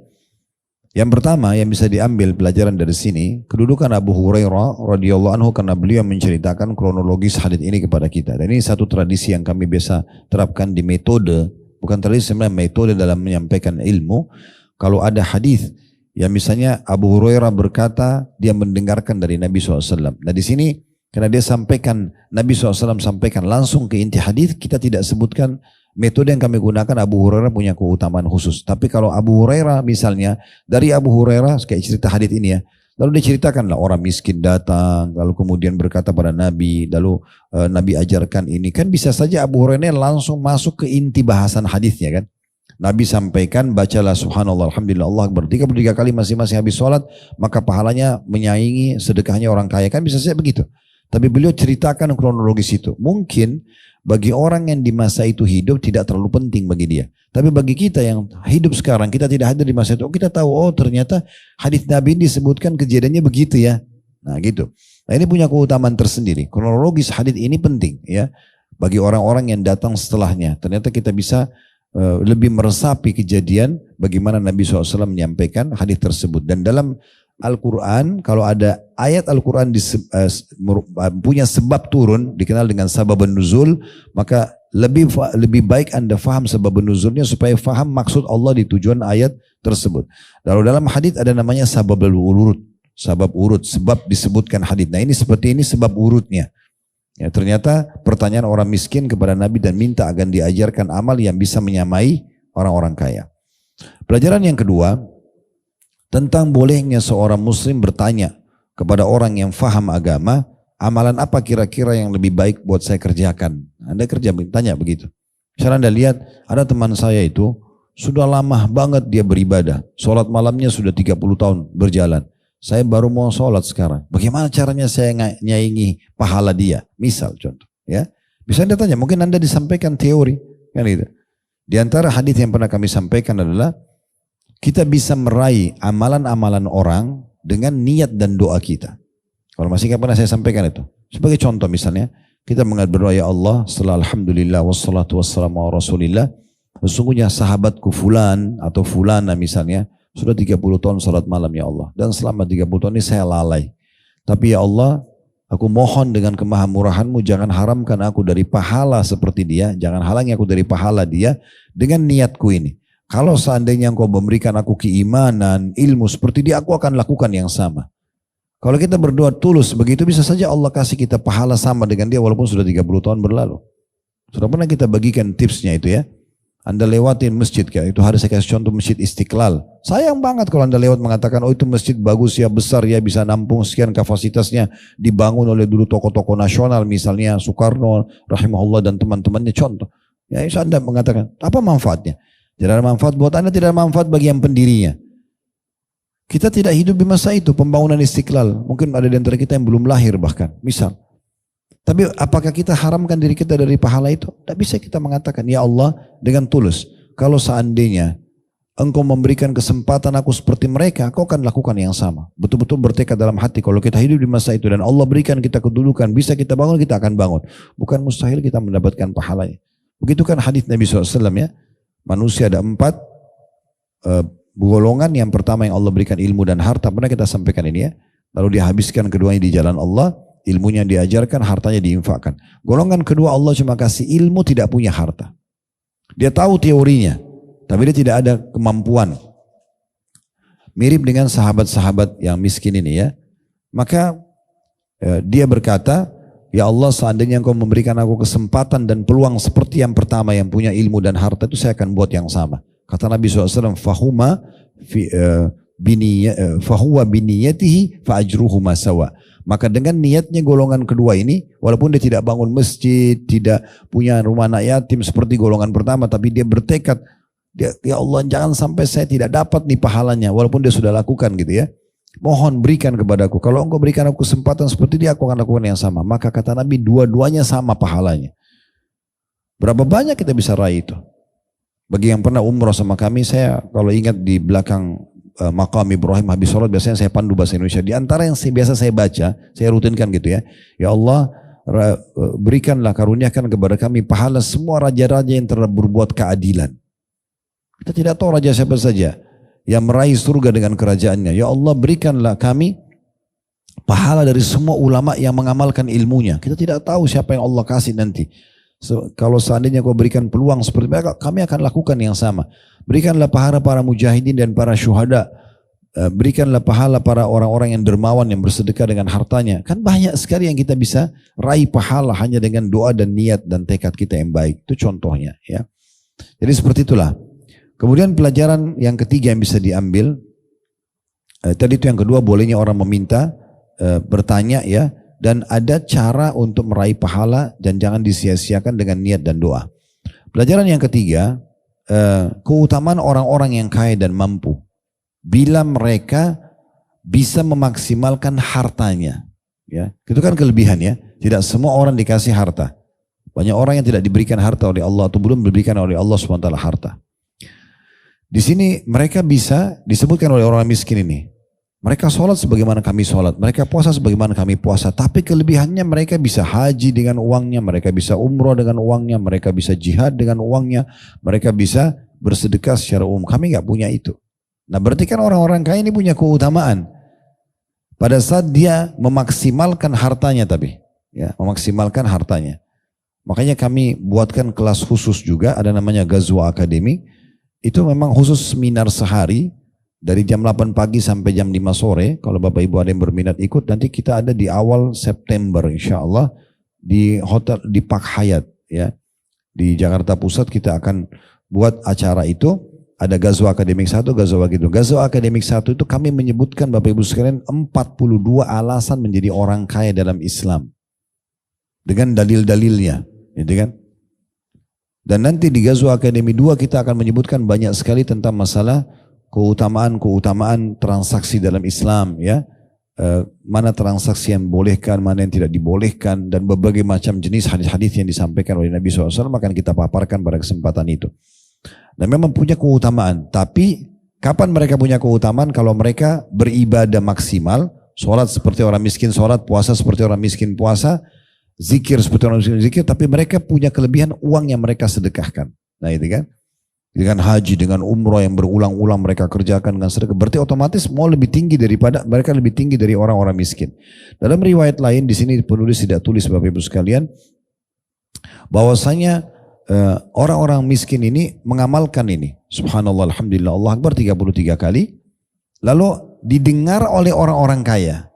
Yang pertama yang bisa diambil pelajaran dari sini, kedudukan Abu Hurairah radhiyallahu anhu karena beliau menceritakan kronologis hadis ini kepada kita. Dan ini satu tradisi yang kami biasa terapkan di metode, bukan tradisi sebenarnya, metode dalam menyampaikan ilmu. Kalau ada hadis yang misalnya Abu Hurairah berkata dia mendengarkan dari Nabi SAW. Nah di sini karena dia sampaikan, Nabi SAW sampaikan langsung ke inti hadis, kita tidak sebutkan metode yang kami gunakan. Abu Hurairah punya keutamaan khusus. Tapi kalau Abu Hurairah misalnya, dari Abu Hurairah, kayak cerita hadits ini ya, lalu diceritakanlah orang miskin datang, lalu kemudian berkata pada Nabi, lalu Nabi ajarkan ini. Kan bisa saja Abu Hurairah langsung masuk ke inti bahasan hadisnya kan. Nabi sampaikan, bacalah subhanallah, alhamdulillah, Allah akbar 33 kali masing-masing habis sholat, maka pahalanya menyaingi sedekahnya orang kaya. Kan bisa saja begitu. Tapi beliau ceritakan kronologis itu. Mungkin bagi orang yang di masa itu hidup tidak terlalu penting bagi dia. Tapi bagi kita yang hidup sekarang, kita tidak hadir di masa itu, kita tahu, oh ternyata hadis Nabi disebutkan kejadiannya begitu ya. Nah gitu. Nah ini punya keutamaan tersendiri. Kronologis hadis ini penting ya. Bagi orang-orang yang datang setelahnya. Ternyata kita bisa lebih meresapi kejadian bagaimana Nabi SAW menyampaikan hadis tersebut. Dan dalam Al-Quran, kalau ada ayat Al-Quran punya sebab turun, dikenal dengan sabab nuzul, maka lebih baik Anda faham sebab nuzulnya supaya faham maksud Allah di tujuan ayat tersebut. Lalu dalam hadis ada namanya sabab urut, sebab disebutkan hadis. Nah ini seperti ini sebab urutnya. Ya, ternyata pertanyaan orang miskin kepada Nabi dan minta agar diajarkan amal yang bisa menyamai orang-orang kaya. Pelajaran yang kedua, tentang bolehnya seorang muslim bertanya kepada orang yang faham agama, amalan apa kira-kira yang lebih baik buat saya kerjakan? Anda tanya begitu. Misalnya Anda lihat, ada teman saya itu, sudah lama banget dia beribadah. Sholat malamnya sudah 30 tahun berjalan. Saya baru mau sholat sekarang. Bagaimana caranya saya nyaingi pahala dia? Misal contoh. Ya, bisa Anda tanya, mungkin Anda disampaikan teori. Kan gitu. Di antara hadis yang pernah kami sampaikan adalah, kita bisa meraih amalan-amalan orang dengan niat dan doa kita. Kalau masih ingat pernah saya sampaikan itu. Sebagai contoh misalnya, kita berdoa, ya Allah, setelah alhamdulillah wassalatu wassalamu ala rasulillah, sesungguhnya sahabatku fulan atau fulana misalnya, sudah 30 tahun salat malam ya Allah. Dan selama 30 tahun ini saya lalai. Tapi ya Allah, aku mohon dengan kemahamurahanmu, jangan haramkan aku dari pahala seperti dia, jangan halangi aku dari pahala dia dengan niatku ini. Kalau seandainya engkau memberikan aku keimanan, ilmu seperti dia, aku akan lakukan yang sama. Kalau kita berdoa tulus begitu, bisa saja Allah kasih kita pahala sama dengan dia walaupun sudah 30 tahun berlalu. Sudah pernah kita bagikan tipsnya itu ya. Anda lewatin masjid, kayak itu hari saya kasih contoh Masjid Istiqlal. Sayang banget kalau Anda lewat mengatakan, oh itu masjid bagus ya, besar ya, bisa nampung sekian kapasitasnya, dibangun oleh dulu tokoh-tokoh nasional misalnya Soekarno, rahimahullah dan teman-temannya, contoh. Ya itu Anda mengatakan, apa manfaatnya? Tidak ada manfaat buat Anda, tidak ada manfaat bagi yang pendirinya. Kita tidak hidup di masa itu, pembangunan Istiqlal. Mungkin ada di antara kita yang belum lahir bahkan, misal. Tapi apakah kita haramkan diri kita dari pahala itu? Tidak bisa kita mengatakan, ya Allah dengan tulus. Kalau seandainya engkau memberikan kesempatan aku seperti mereka, kau akan lakukan yang sama. Betul-betul bertekad dalam hati, kalau kita hidup di masa itu dan Allah berikan kita kedudukan, bisa kita bangun, kita akan bangun. Bukan mustahil kita mendapatkan pahalanya. Begitu kan hadis Nabi SAW ya. Manusia ada 4 golongan. Yang pertama yang Allah berikan ilmu dan harta. Pernah kita sampaikan ini ya. Lalu dihabiskan keduanya di jalan Allah. Ilmunya diajarkan, hartanya diinfakkan. Golongan kedua, Allah cuma kasih ilmu, tidak punya harta. Dia tahu teorinya, tapi dia tidak ada kemampuan. Mirip dengan sahabat-sahabat yang miskin ini ya. Maka dia berkata, ya Allah, seandainya engkau memberikan aku kesempatan dan peluang seperti yang pertama yang punya ilmu dan harta itu, saya akan buat yang sama. Kata Nabi SAW, fahuwa biniyatihi fa'ajruhuma sawa. Maka dengan niatnya golongan kedua ini, walaupun dia tidak bangun masjid, tidak punya rumah anak yatim seperti golongan pertama, tapi dia bertekad, ya Allah jangan sampai saya tidak dapat nih pahalanya, walaupun dia sudah lakukan gitu ya. Mohon berikan kepadaku. Kalau engkau berikan aku kesempatan seperti dia, aku akan lakukan yang sama. Maka kata Nabi, dua-duanya sama pahalanya. Berapa banyak kita bisa raih itu? Bagi yang pernah umrah sama kami, saya kalau ingat di belakang Maqam Ibrahim habis sholat, biasanya saya pandu bahasa Indonesia. Di antara yang biasa saya baca, saya rutinkan gitu ya. Ya Allah, berikanlah, karuniakan kepada kami pahala semua raja-raja yang telah berbuat keadilan. Kita tidak tahu raja siapa saja. yang meraih surga dengan kerajaannya. Ya Allah, berikanlah kami pahala dari semua ulama yang mengamalkan ilmunya. Kita tidak tahu siapa yang Allah kasih nanti. Kalau seandainya kau berikan peluang seperti mereka, kami akan lakukan yang sama. Berikanlah pahala para mujahidin dan para syuhada. Berikanlah pahala para orang-orang yang dermawan yang bersedekah dengan hartanya. Kan banyak sekali yang kita bisa raih pahala hanya dengan doa dan niat dan tekad kita yang baik. Itu contohnya, ya. Jadi seperti itulah. Kemudian pelajaran yang ketiga yang bisa diambil, tadi itu yang kedua, bolehnya orang meminta, bertanya, ya, dan ada cara untuk meraih pahala dan jangan disia-siakan dengan niat dan doa. Pelajaran yang ketiga, keutamaan orang-orang yang kaya dan mampu bila mereka bisa memaksimalkan hartanya, ya. Itu kan kelebihan, ya. Tidak semua orang dikasih harta. Banyak orang yang tidak diberikan harta oleh Allah atau belum diberikan oleh Allah SWT harta. Di sini mereka bisa disebutkan oleh orang miskin ini. Mereka sholat sebagaimana kami sholat, mereka puasa sebagaimana kami puasa. Tapi kelebihannya mereka bisa haji dengan uangnya, mereka bisa umroh dengan uangnya, mereka bisa jihad dengan uangnya, mereka bisa bersedekah secara umum. Kami nggak punya itu. Nah, berarti kan orang-orang kaya ini punya keutamaan pada saat dia memaksimalkan hartanya, tapi ya, memaksimalkan hartanya. Makanya kami buatkan kelas khusus juga, ada namanya Ghazwa Academy. Itu memang khusus seminar sehari dari jam 8 pagi sampai jam 5 sore. Kalau Bapak Ibu ada yang berminat ikut, nanti kita ada di awal September insya Allah di hotel di Park Hyatt, ya, di Jakarta Pusat. Kita akan buat acara itu. Ada Ghazwa Akademik 1, Ghazwa gitu. Ghazwa Akademik 1 itu kami menyebutkan Bapak Ibu sekalian 42 alasan menjadi orang kaya dalam Islam. Dengan dalil-dalilnya, gitu kan? Dan nanti di Ghazwa Akademi 2 kita akan menyebutkan banyak sekali tentang masalah keutamaan transaksi dalam Islam, ya. Mana transaksi yang dibolehkan, mana yang tidak dibolehkan, dan berbagai macam jenis hadis-hadis yang disampaikan oleh Nabi SAW akan kita paparkan pada kesempatan itu. Dan memang punya keutamaan, tapi kapan mereka punya keutamaan? Kalau mereka beribadah maksimal, sholat seperti orang miskin sholat, puasa seperti orang miskin puasa, zikir seperti orang miskin zikir, tapi mereka punya kelebihan uang yang mereka sedekahkan. Nah itu kan, dengan haji, dengan umroh yang berulang-ulang mereka kerjakan dengan sedekah, berarti otomatis mau lebih tinggi daripada mereka, lebih tinggi dari orang-orang miskin. Dalam riwayat lain, di sini penulis tidak tulis Bapak Ibu sekalian, bahwasanya orang-orang miskin ini mengamalkan ini. Subhanallah, alhamdulillah, Allah Akbar 33 kali. Lalu didengar oleh orang-orang kaya.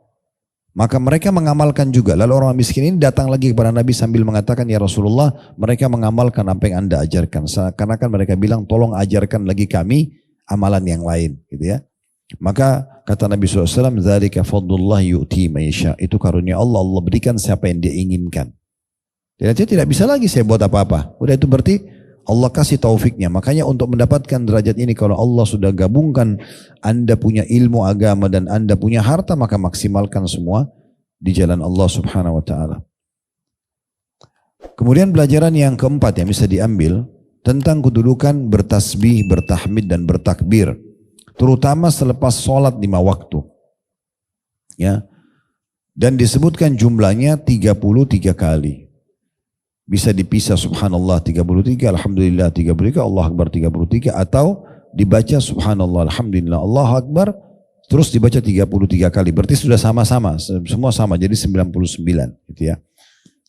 Maka mereka mengamalkan juga. Lalu orang miskin ini datang lagi kepada Nabi sambil mengatakan, ya Rasulullah, mereka mengamalkan apa yang Anda ajarkan. Karena kan mereka bilang, tolong ajarkan lagi kami amalan yang lain. Gitu ya. Maka kata Nabi SAW, dzalika fadlullah yu'ti man yasha. Itu karunia Allah, Allah berikan siapa yang dia inginkan. Dan dia tidak bisa lagi saya buat apa-apa. Udah itu berarti Allah kasih taufiknya. Makanya untuk mendapatkan derajat ini, kalau Allah sudah gabungkan Anda punya ilmu agama dan Anda punya harta, maka maksimalkan semua di jalan Allah Subhanahu wa ta'ala. Kemudian pelajaran yang keempat yang bisa diambil tentang kedudukan bertasbih, bertahmid dan bertakbir, terutama selepas sholat 5 waktu. Ya. Dan disebutkan jumlahnya 33 kali. Bisa dipisah subhanallah 33, alhamdulillah 33, Allah Akbar 33, atau dibaca subhanallah, alhamdulillah, Allah Akbar, terus dibaca 33 kali. Berarti sudah sama-sama, semua sama, jadi 99 gitu ya.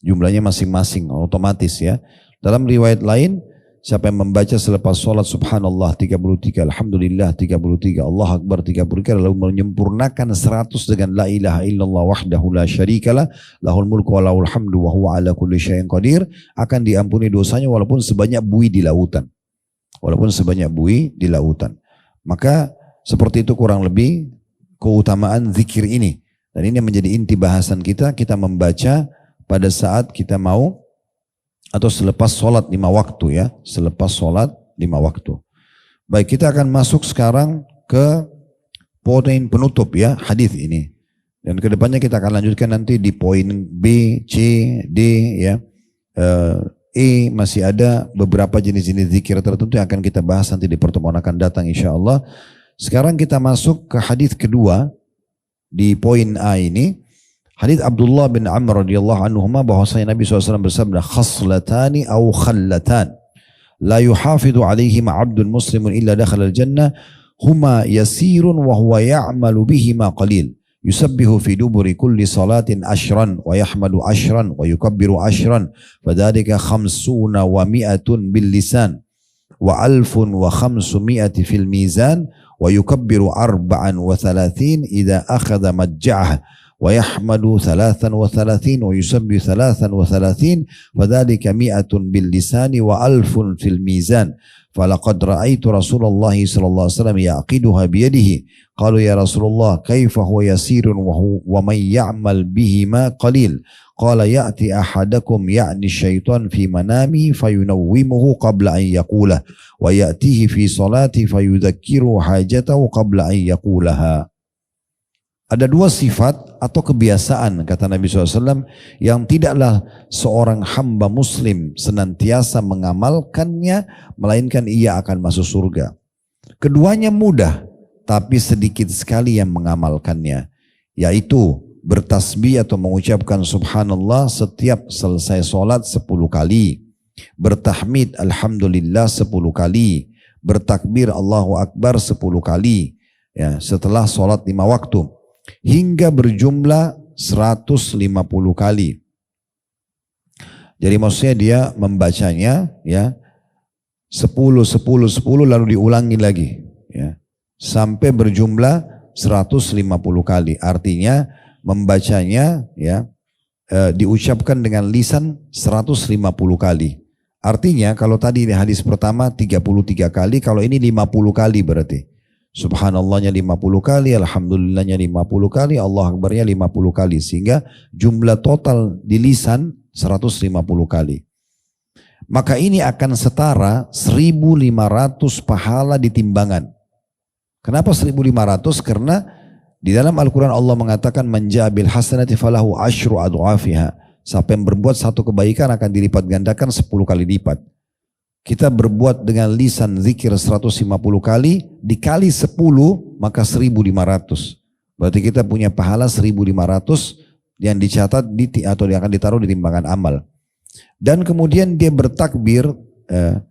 Jumlahnya masing-masing, otomatis ya. Dalam riwayat lain, siapa yang membaca selepas sholat subhanallah 33, alhamdulillah 33, Allah Akbar 33, lalu menyempurnakan 100 dengan la ilaha illallah wahdahu la syarikalah, lahul mulku wa lahul hamdu wa huwa ala kulli syai'in qadir, akan diampuni dosanya walaupun sebanyak buih di lautan. Walaupun sebanyak buih di lautan. Maka seperti itu kurang lebih keutamaan zikir ini. Dan ini menjadi inti bahasan kita membaca pada saat kita mau atau selepas sholat 5 waktu ya, selepas sholat 5 waktu. Baik, kita akan masuk sekarang ke poin penutup ya hadis ini. Dan kedepannya kita akan lanjutkan nanti di poin B, C, D ya, E, masih ada beberapa jenis-jenis zikir tertentu yang akan kita bahas nanti di pertemuan akan datang insya Allah. Sekarang kita masuk ke hadis kedua di poin A ini. Hadits Abdullah bin Amr radhiyallahu anhuma bahwasanya Nabi SAW bersabda, khaslatani aw khallatan la yuhafidhu alaihima abdun muslimun illa dakhala al-jannah, huma yasirun wa huwa ya'malu bihima qalil. Yusabbihu fi duburi kulli salatin ashran wa yahmadu ashran wa yukabbiru ashran. Fadhalika khamsuna wa mi'atun bil lisan wa alfun wa khamsumi'ati fil mizan wa yukabbiru arba'an wa thalathin idha akhadha majja'ah wa yahmadu thalathan wa thalathin wa yusabbihu thalathan wa thalathin fadhalika mi'atun bil lisani wa alfun fil mizan. فلقد رأيت رسول الله صلى الله عليه وسلم يعقدها بيده قالوا يا رسول الله كيف هو يسير ومن يعمل بهما قليل قال يأتي أحدكم يعني الشيطان في منامه فينومه قبل أن يقوله ويأتيه في صلاته فيذكره حاجته قبل أن يقولها. Ada dua sifat atau kebiasaan kata Nabi SAW yang tidaklah seorang hamba muslim senantiasa mengamalkannya melainkan ia akan masuk surga. Keduanya mudah tapi sedikit sekali yang mengamalkannya, yaitu bertasbih atau mengucapkan subhanallah setiap selesai sholat 10 kali, bertahmid alhamdulillah 10 kali, bertakbir Allahu Akbar 10 kali ya, setelah sholat 5 waktu. Hingga berjumlah 150 kali. Jadi maksudnya dia membacanya ya 10 lalu diulangi lagi ya sampai berjumlah 150 kali. Artinya membacanya ya diucapkan dengan lisan 150 kali. Artinya kalau tadi di hadis pertama 33 kali, kalau ini 50 kali berarti. Subhanallahnya 50 kali, alhamdulillahnya 50 kali, Allah Akbarnya 50 kali. Sehingga jumlah total di lisan 150 kali. Maka ini akan setara 1.500 pahala di timbangan. Kenapa 1.500? Karena di dalam Al-Quran Allah mengatakan manja'abil hasanati falahu asyru adwafiha. Siapa yang berbuat satu kebaikan akan dilipat gandakan 10 kali lipat. Kita berbuat dengan lisan zikir 150 kali, dikali 10 maka 1.500. Berarti kita punya pahala 1.500 yang dicatat atau yang akan ditaruh di timbangan amal. Dan kemudian dia bertakbir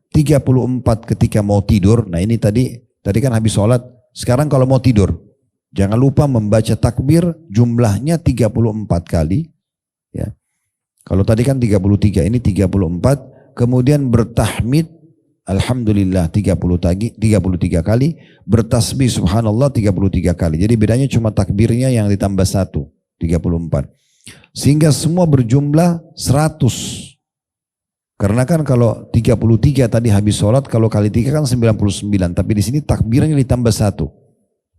34 ketika mau tidur. Nah ini tadi kan habis sholat, sekarang kalau mau tidur. Jangan lupa membaca takbir jumlahnya 34 kali. Ya. Kalau tadi kan 33, ini 34. Kemudian bertahmid alhamdulillah 33 kali, bertasbih subhanallah 33 kali. Jadi bedanya cuma takbirnya yang ditambah 1, 34. Sehingga semua berjumlah 100. Karena kan kalau 33 tadi habis sholat, kalau kali 3 kan 99, tapi di sini takbirnya ditambah 1.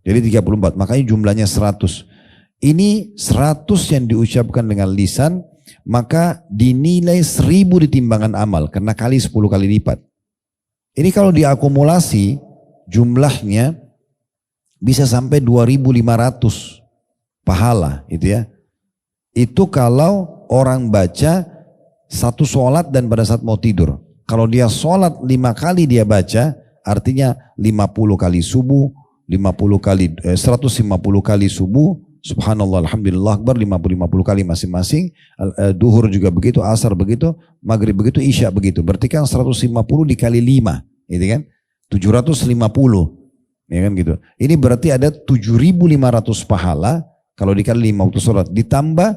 Jadi 34, makanya jumlahnya 100. Ini 100 yang diucapkan dengan lisan, maka dinilai 1.000 di timbangan amal karena kali 10 kali lipat. Ini kalau diakumulasi jumlahnya bisa sampai 2.500 pahala itu ya. Itu kalau orang baca satu sholat dan pada saat mau tidur. Kalau dia sholat 5 kali dia baca, artinya 50 kali subuh, 150 kali subuh, subhanallah, alhamdulillah akbar 50 kali masing-masing. Duhur juga begitu, asar begitu, maghrib begitu, isya begitu. Berarti kan 150 dikali 5, gitu kan? 750, ya kan gitu. Ini berarti ada 7.500 pahala kalau dikali 5 waktu sholat, ditambah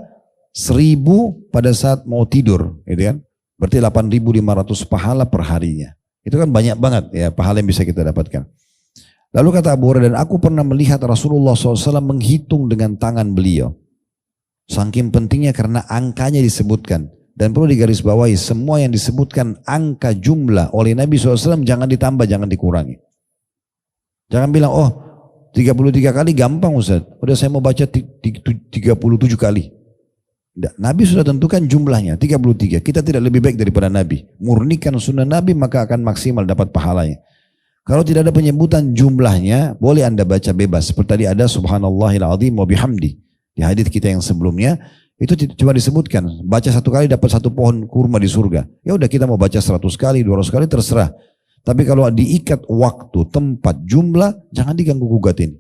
1.000 pada saat mau tidur, gitu kan? Berarti 8.500 pahala per harinya. Itu kan banyak banget ya pahala yang bisa kita dapatkan. Lalu kata Abu Hurairah, dan aku pernah melihat Rasulullah SAW menghitung dengan tangan beliau. Saking pentingnya karena angkanya disebutkan. Dan perlu digarisbawahi, semua yang disebutkan angka jumlah oleh Nabi SAW jangan ditambah, jangan dikurangi. Jangan bilang, oh 33 kali gampang Ustaz. Udah saya mau baca 37 kali. Tidak. Nabi sudah tentukan jumlahnya, 33. Kita tidak lebih baik daripada Nabi. Murnikan sunnah Nabi maka akan maksimal dapat pahalanya. Kalau tidak ada penyebutan jumlahnya, boleh Anda baca bebas. Seperti tadi ada subhanallahil azim wa bihamdi. Di hadits kita yang sebelumnya, itu cuma disebutkan. Baca 1 kali dapat 1 pohon kurma di surga. Ya udah kita mau baca 100 kali, 200 kali terserah. Tapi kalau diikat waktu, tempat, jumlah, jangan diganggu gugatin.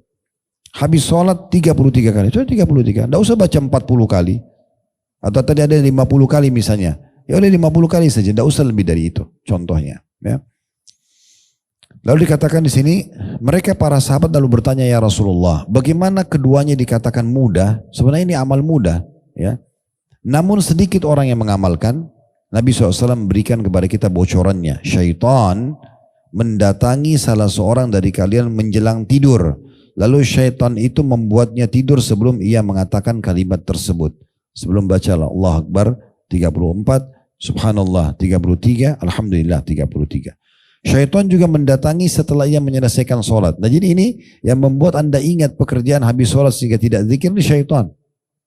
Habis sholat 33 kali, itu 33. Tidak usah baca 40 kali. Atau tadi ada 50 kali misalnya. Ya udah 50 kali saja, tidak usah lebih dari itu. Contohnya. Ya. Lalu dikatakan di sini, mereka para sahabat lalu bertanya, ya Rasulullah, bagaimana keduanya dikatakan mudah? Sebenarnya ini amal mudah, ya. Namun sedikit orang yang mengamalkan. Nabi SAW memberikan kepada kita bocorannya. Syaitan mendatangi salah seorang dari kalian menjelang tidur. Lalu syaitan itu membuatnya tidur sebelum ia mengatakan kalimat tersebut. Sebelum bacalah Allah Akbar 34, Subhanallah 33, Alhamdulillah 33. Syaitan juga mendatangi setelah ia menyelesaikan sholat. Nah jadi ini yang membuat anda ingat pekerjaan habis sholat sehingga tidak zikir, ini syaitan.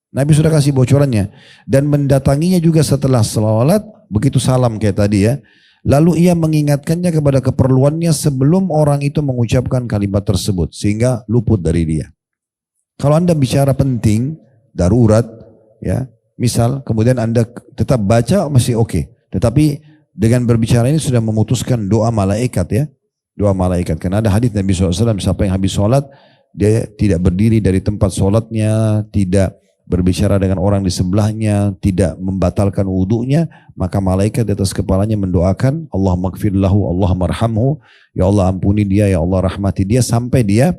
Nabi sudah kasih bocorannya. Dan mendatanginya juga setelah sholat, begitu salam kayak tadi ya. Lalu ia mengingatkannya kepada keperluannya sebelum orang itu mengucapkan kalimat tersebut. Sehingga luput dari dia. Kalau anda bicara penting, darurat, ya, misal kemudian anda tetap baca masih oke. Tetapi dengan berbicara ini sudah memutuskan doa malaikat ya. Doa malaikat. Karena ada hadis Nabi SAW, siapa yang habis sholat, dia tidak berdiri dari tempat sholatnya, tidak berbicara dengan orang di sebelahnya, tidak membatalkan wudunya, maka malaikat di atas kepalanya mendoakan, Allah maghfir lahu, Allah marhamhu, ya Allah ampuni dia, ya Allah rahmati dia, sampai dia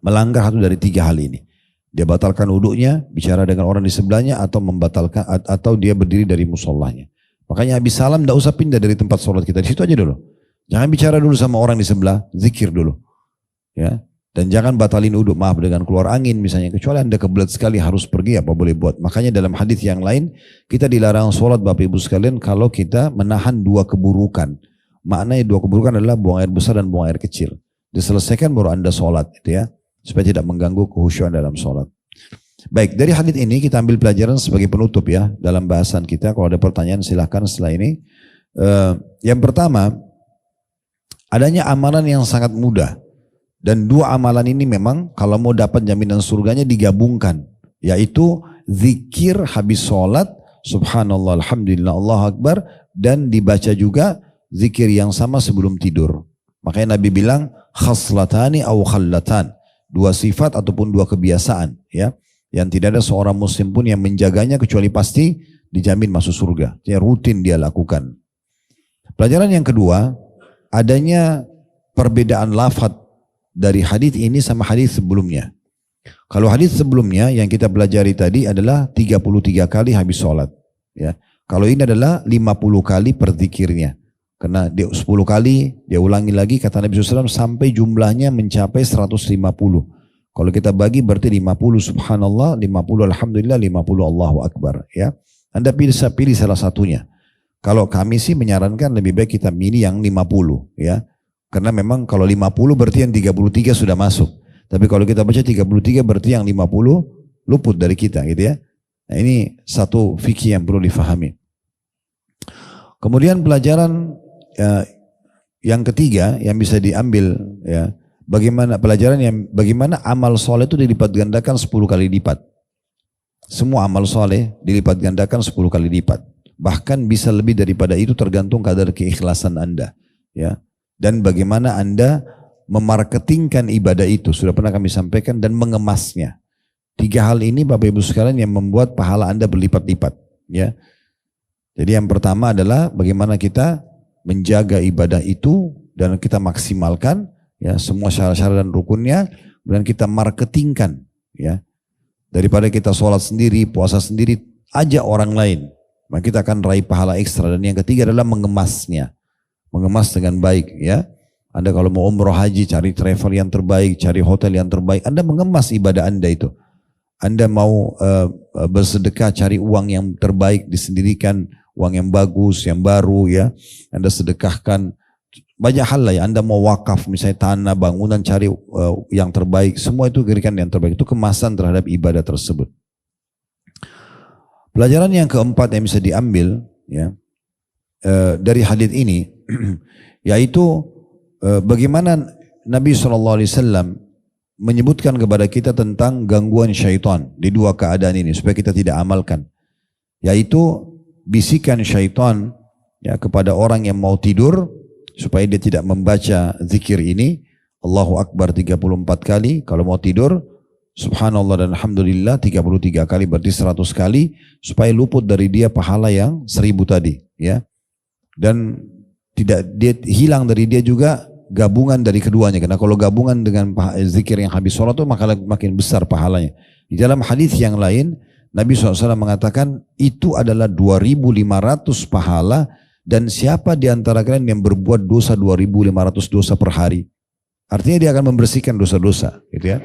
melanggar satu dari tiga hal ini. Dia batalkan wudunya, bicara dengan orang di sebelahnya, atau membatalkan, atau dia berdiri dari musallahnya. Makanya habis salam tidak usah pindah dari tempat sholat kita, di situ aja dulu. Jangan bicara dulu sama orang di sebelah, zikir dulu. Ya. Dan jangan batalin wudhu, maaf dengan keluar angin misalnya, kecuali anda kebelet sekali harus pergi, apa boleh buat. Makanya dalam hadis yang lain, kita dilarang sholat Bapak Ibu sekalian kalau kita menahan dua keburukan. Maknanya dua keburukan adalah buang air besar dan buang air kecil. Diselesaikan baru anda sholat, gitu ya, supaya tidak mengganggu kehusyuan dalam sholat. Baik, dari hadis ini kita ambil pelajaran sebagai penutup ya, dalam bahasan kita. Kalau ada pertanyaan silahkan setelah ini. Yang pertama, adanya amalan yang sangat mudah. Dan dua amalan ini memang kalau mau dapat jaminan surganya digabungkan. Yaitu zikir habis sholat, subhanallah, alhamdulillah, Allah Akbar. Dan dibaca juga zikir yang sama sebelum tidur. Makanya Nabi bilang, khaslatani aw khallatan. Dua sifat ataupun dua kebiasaan. Ya, yang tidak ada seorang muslim pun yang menjaganya kecuali pasti dijamin masuk surga. Yang rutin dia lakukan. Pelajaran yang kedua, adanya perbedaan lafaz dari hadis ini sama hadis sebelumnya. Kalau hadis sebelumnya yang kita pelajari tadi adalah 33 kali habis sholat. Ya. Kalau ini adalah 50 kali per zikirnya. Karena dia 10 kali, dia ulangi lagi kata Nabi SAW sampai jumlahnya mencapai 150. Kalau kita bagi berarti 50 subhanallah, 50 alhamdulillah, 50 Allahu Akbar. Ya. Anda pilih salah satunya. Kalau kami sih menyarankan lebih baik kita milih yang 50. Ya. Karena memang kalau 50 berarti yang 33 sudah masuk. Tapi kalau kita baca 33 berarti yang 50 luput dari kita gitu ya. Nah ini satu fikih yang perlu difahami. Kemudian pelajaran yang ketiga yang bisa diambil ya. Bagaimana amal soleh itu dilipat gandakan 10 kali lipat. Semua amal soleh dilipat gandakan 10 kali lipat. Bahkan bisa lebih daripada itu tergantung kadar keikhlasan Anda. Ya. Dan bagaimana Anda memarketingkan ibadah itu. Sudah pernah kami sampaikan dan mengemasnya. 3 hal ini Bapak Ibu sekalian yang membuat pahala Anda berlipat-lipat. Ya. Jadi yang pertama adalah bagaimana kita menjaga ibadah itu dan kita maksimalkan ya semua syarat-syarat dan rukunnya dan kita marketingkan ya. Daripada kita sholat sendiri, puasa sendiri, ajak orang lain. Maka kita akan raih pahala ekstra. Dan yang ketiga adalah mengemasnya. Mengemas dengan baik ya. Anda kalau mau umroh haji cari travel yang terbaik, cari hotel yang terbaik. Anda mengemas ibadah Anda itu. Anda mau bersedekah cari uang yang terbaik, disendirikan uang yang bagus, yang baru ya. Anda sedekahkan banyak hal lah ya. Anda mau wakaf misalnya tanah, bangunan, cari yang terbaik. Semua itu berikan yang terbaik. Itu kemasan terhadap ibadah tersebut. Pelajaran yang keempat yang bisa diambil ya dari hadis ini yaitu bagaimana Nabi SAW menyebutkan kepada kita tentang gangguan syaitan di dua keadaan ini supaya kita tidak amalkan, yaitu bisikan syaitan ya kepada orang yang mau tidur supaya dia tidak membaca zikir ini Allahu Akbar 34 kali kalau mau tidur, subhanallah dan alhamdulillah 33 kali berarti 100 kali supaya luput dari dia pahala yang 1000 tadi ya. Dan tidak dia hilang dari dia juga gabungan dari keduanya. Karena kalau gabungan dengan zikir yang habis sholat itu maka makin besar pahalanya. Di dalam hadis yang lain, Nabi SAW mengatakan itu adalah 2.500 pahala dan siapa di antara kalian yang berbuat dosa 2.500 dosa per hari. Artinya dia akan membersihkan dosa-dosa, gitu ya.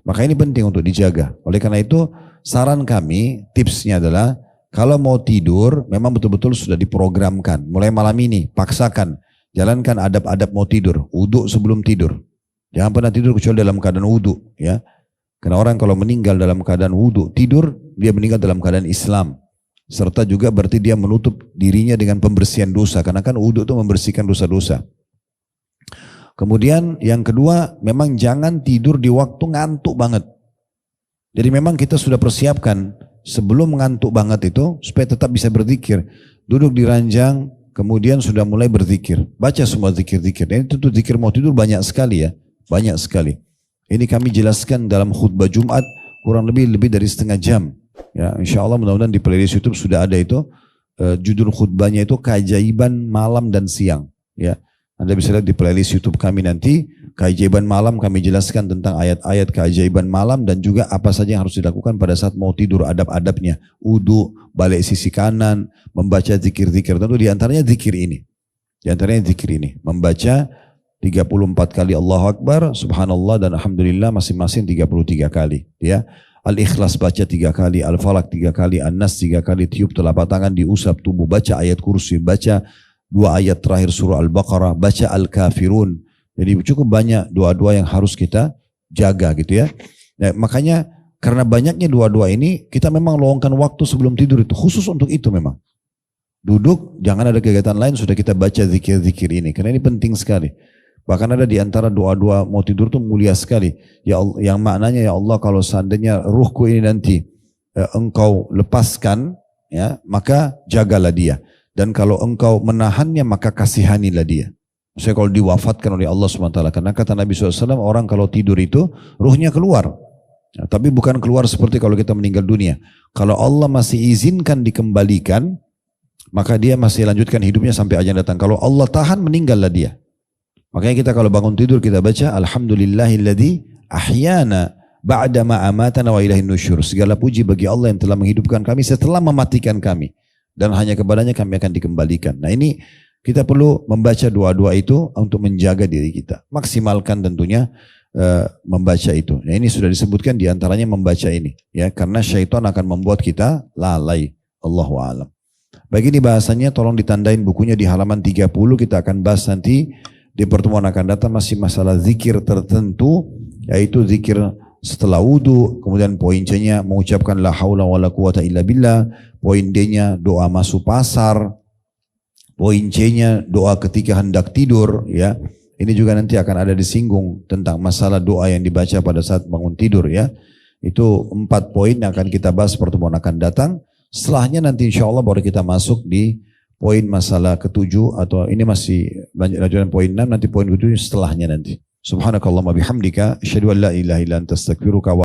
Maka ini penting untuk dijaga. Oleh karena itu saran kami, tipsnya adalah kalau mau tidur memang betul-betul sudah diprogramkan. Mulai malam ini paksakan, jalankan adab-adab mau tidur, wudu sebelum tidur. Jangan pernah tidur kecuali dalam keadaan wudu, ya. Karena orang kalau meninggal dalam keadaan wudu, tidur, dia meninggal dalam keadaan Islam. Serta juga berarti dia menutup dirinya dengan pembersihan dosa. Karena kan wudu itu membersihkan dosa-dosa. Kemudian yang kedua, memang jangan tidur di waktu ngantuk banget. Jadi memang kita sudah persiapkan sebelum ngantuk banget itu, supaya tetap bisa berzikir. Duduk di ranjang, kemudian sudah mulai berzikir. Baca semua zikir-zikir. Dan itu tuh zikir mau tidur banyak sekali ya. Banyak sekali. Ini kami jelaskan dalam khutbah Jumat kurang lebih dari setengah jam. Ya, insya Allah mudah-mudahan di playlist YouTube sudah ada itu. Judul khutbahnya itu keajaiban malam dan siang. Ya, Anda bisa lihat di playlist YouTube kami nanti. Keajaiban malam kami jelaskan tentang ayat-ayat keajaiban malam dan juga apa saja yang harus dilakukan pada saat mau tidur, adab-adabnya. Wudu, balik sisi kanan, membaca zikir-zikir. Tentu diantaranya zikir ini. Diantaranya zikir ini. Membaca 34 kali Allahu Akbar, Subhanallah dan Alhamdulillah masing-masing 33 kali. Ya, Al-Ikhlas baca 3 kali, Al-Falaq 3 kali, An-Nas 3 kali, tiup telapak tangan, diusap tubuh, baca ayat kursi, baca 2 ayat terakhir surah Al-Baqarah, baca Al-Kafirun. Jadi cukup banyak doa-doa yang harus kita jaga gitu ya. Nah, makanya karena banyaknya doa-doa ini, kita memang luangkan waktu sebelum tidur itu, khusus untuk itu memang. Duduk, jangan ada kegiatan lain, sudah kita baca zikir-zikir ini, karena ini penting sekali. Bahkan ada di antara doa-doa mau tidur itu mulia sekali. Ya Allah, yang maknanya ya Allah kalau seandainya ruhku ini nanti engkau lepaskan, ya maka jagalah dia. Dan kalau engkau menahannya maka kasihanilah dia. Maksudnya kalau diwafatkan oleh Allah SWT. Karena kata Nabi SAW orang kalau tidur itu ruhnya keluar. Ya, tapi bukan keluar seperti kalau kita meninggal dunia. Kalau Allah masih izinkan dikembalikan, maka dia masih lanjutkan hidupnya sampai ajal datang. Kalau Allah tahan meninggallah dia. Makanya kita kalau bangun tidur kita baca Alhamdulillahilladzi ahyana ba'da ma amatana wa ilaihin nusyur. Segala puji bagi Allah yang telah menghidupkan kami setelah mematikan kami dan hanya kepadanya kami akan dikembalikan. Nah, ini kita perlu membaca doa-doa itu untuk menjaga diri kita. Maksimalkan tentunya membaca itu. Nah, ini sudah disebutkan di antaranya membaca ini ya, karena syaitan akan membuat kita lalai. Allahu a'lam. Bagi ini bahasanya tolong ditandain bukunya di halaman 30, kita akan bahas nanti. Di pertemuan akan datang masih masalah zikir tertentu, yaitu zikir setelah wudu, kemudian poin C-nya mengucapkan la haula wala quwata illa billah, poin D-nya doa masuk pasar, poin C-nya doa ketika hendak tidur, ya. Ini juga nanti akan ada disinggung tentang masalah doa yang dibaca pada saat bangun tidur, ya. Itu 4 poin yang akan kita bahas pertemuan akan datang. Setelahnya nanti insya Allah baru kita masuk di poin masalah ke-7 atau ini masih lanjutan poin 6, nanti poin ke-7 setelahnya nanti. Subhanakallahumma bihamdika asyhadu an la ilaha illa anta astaghfiruka wa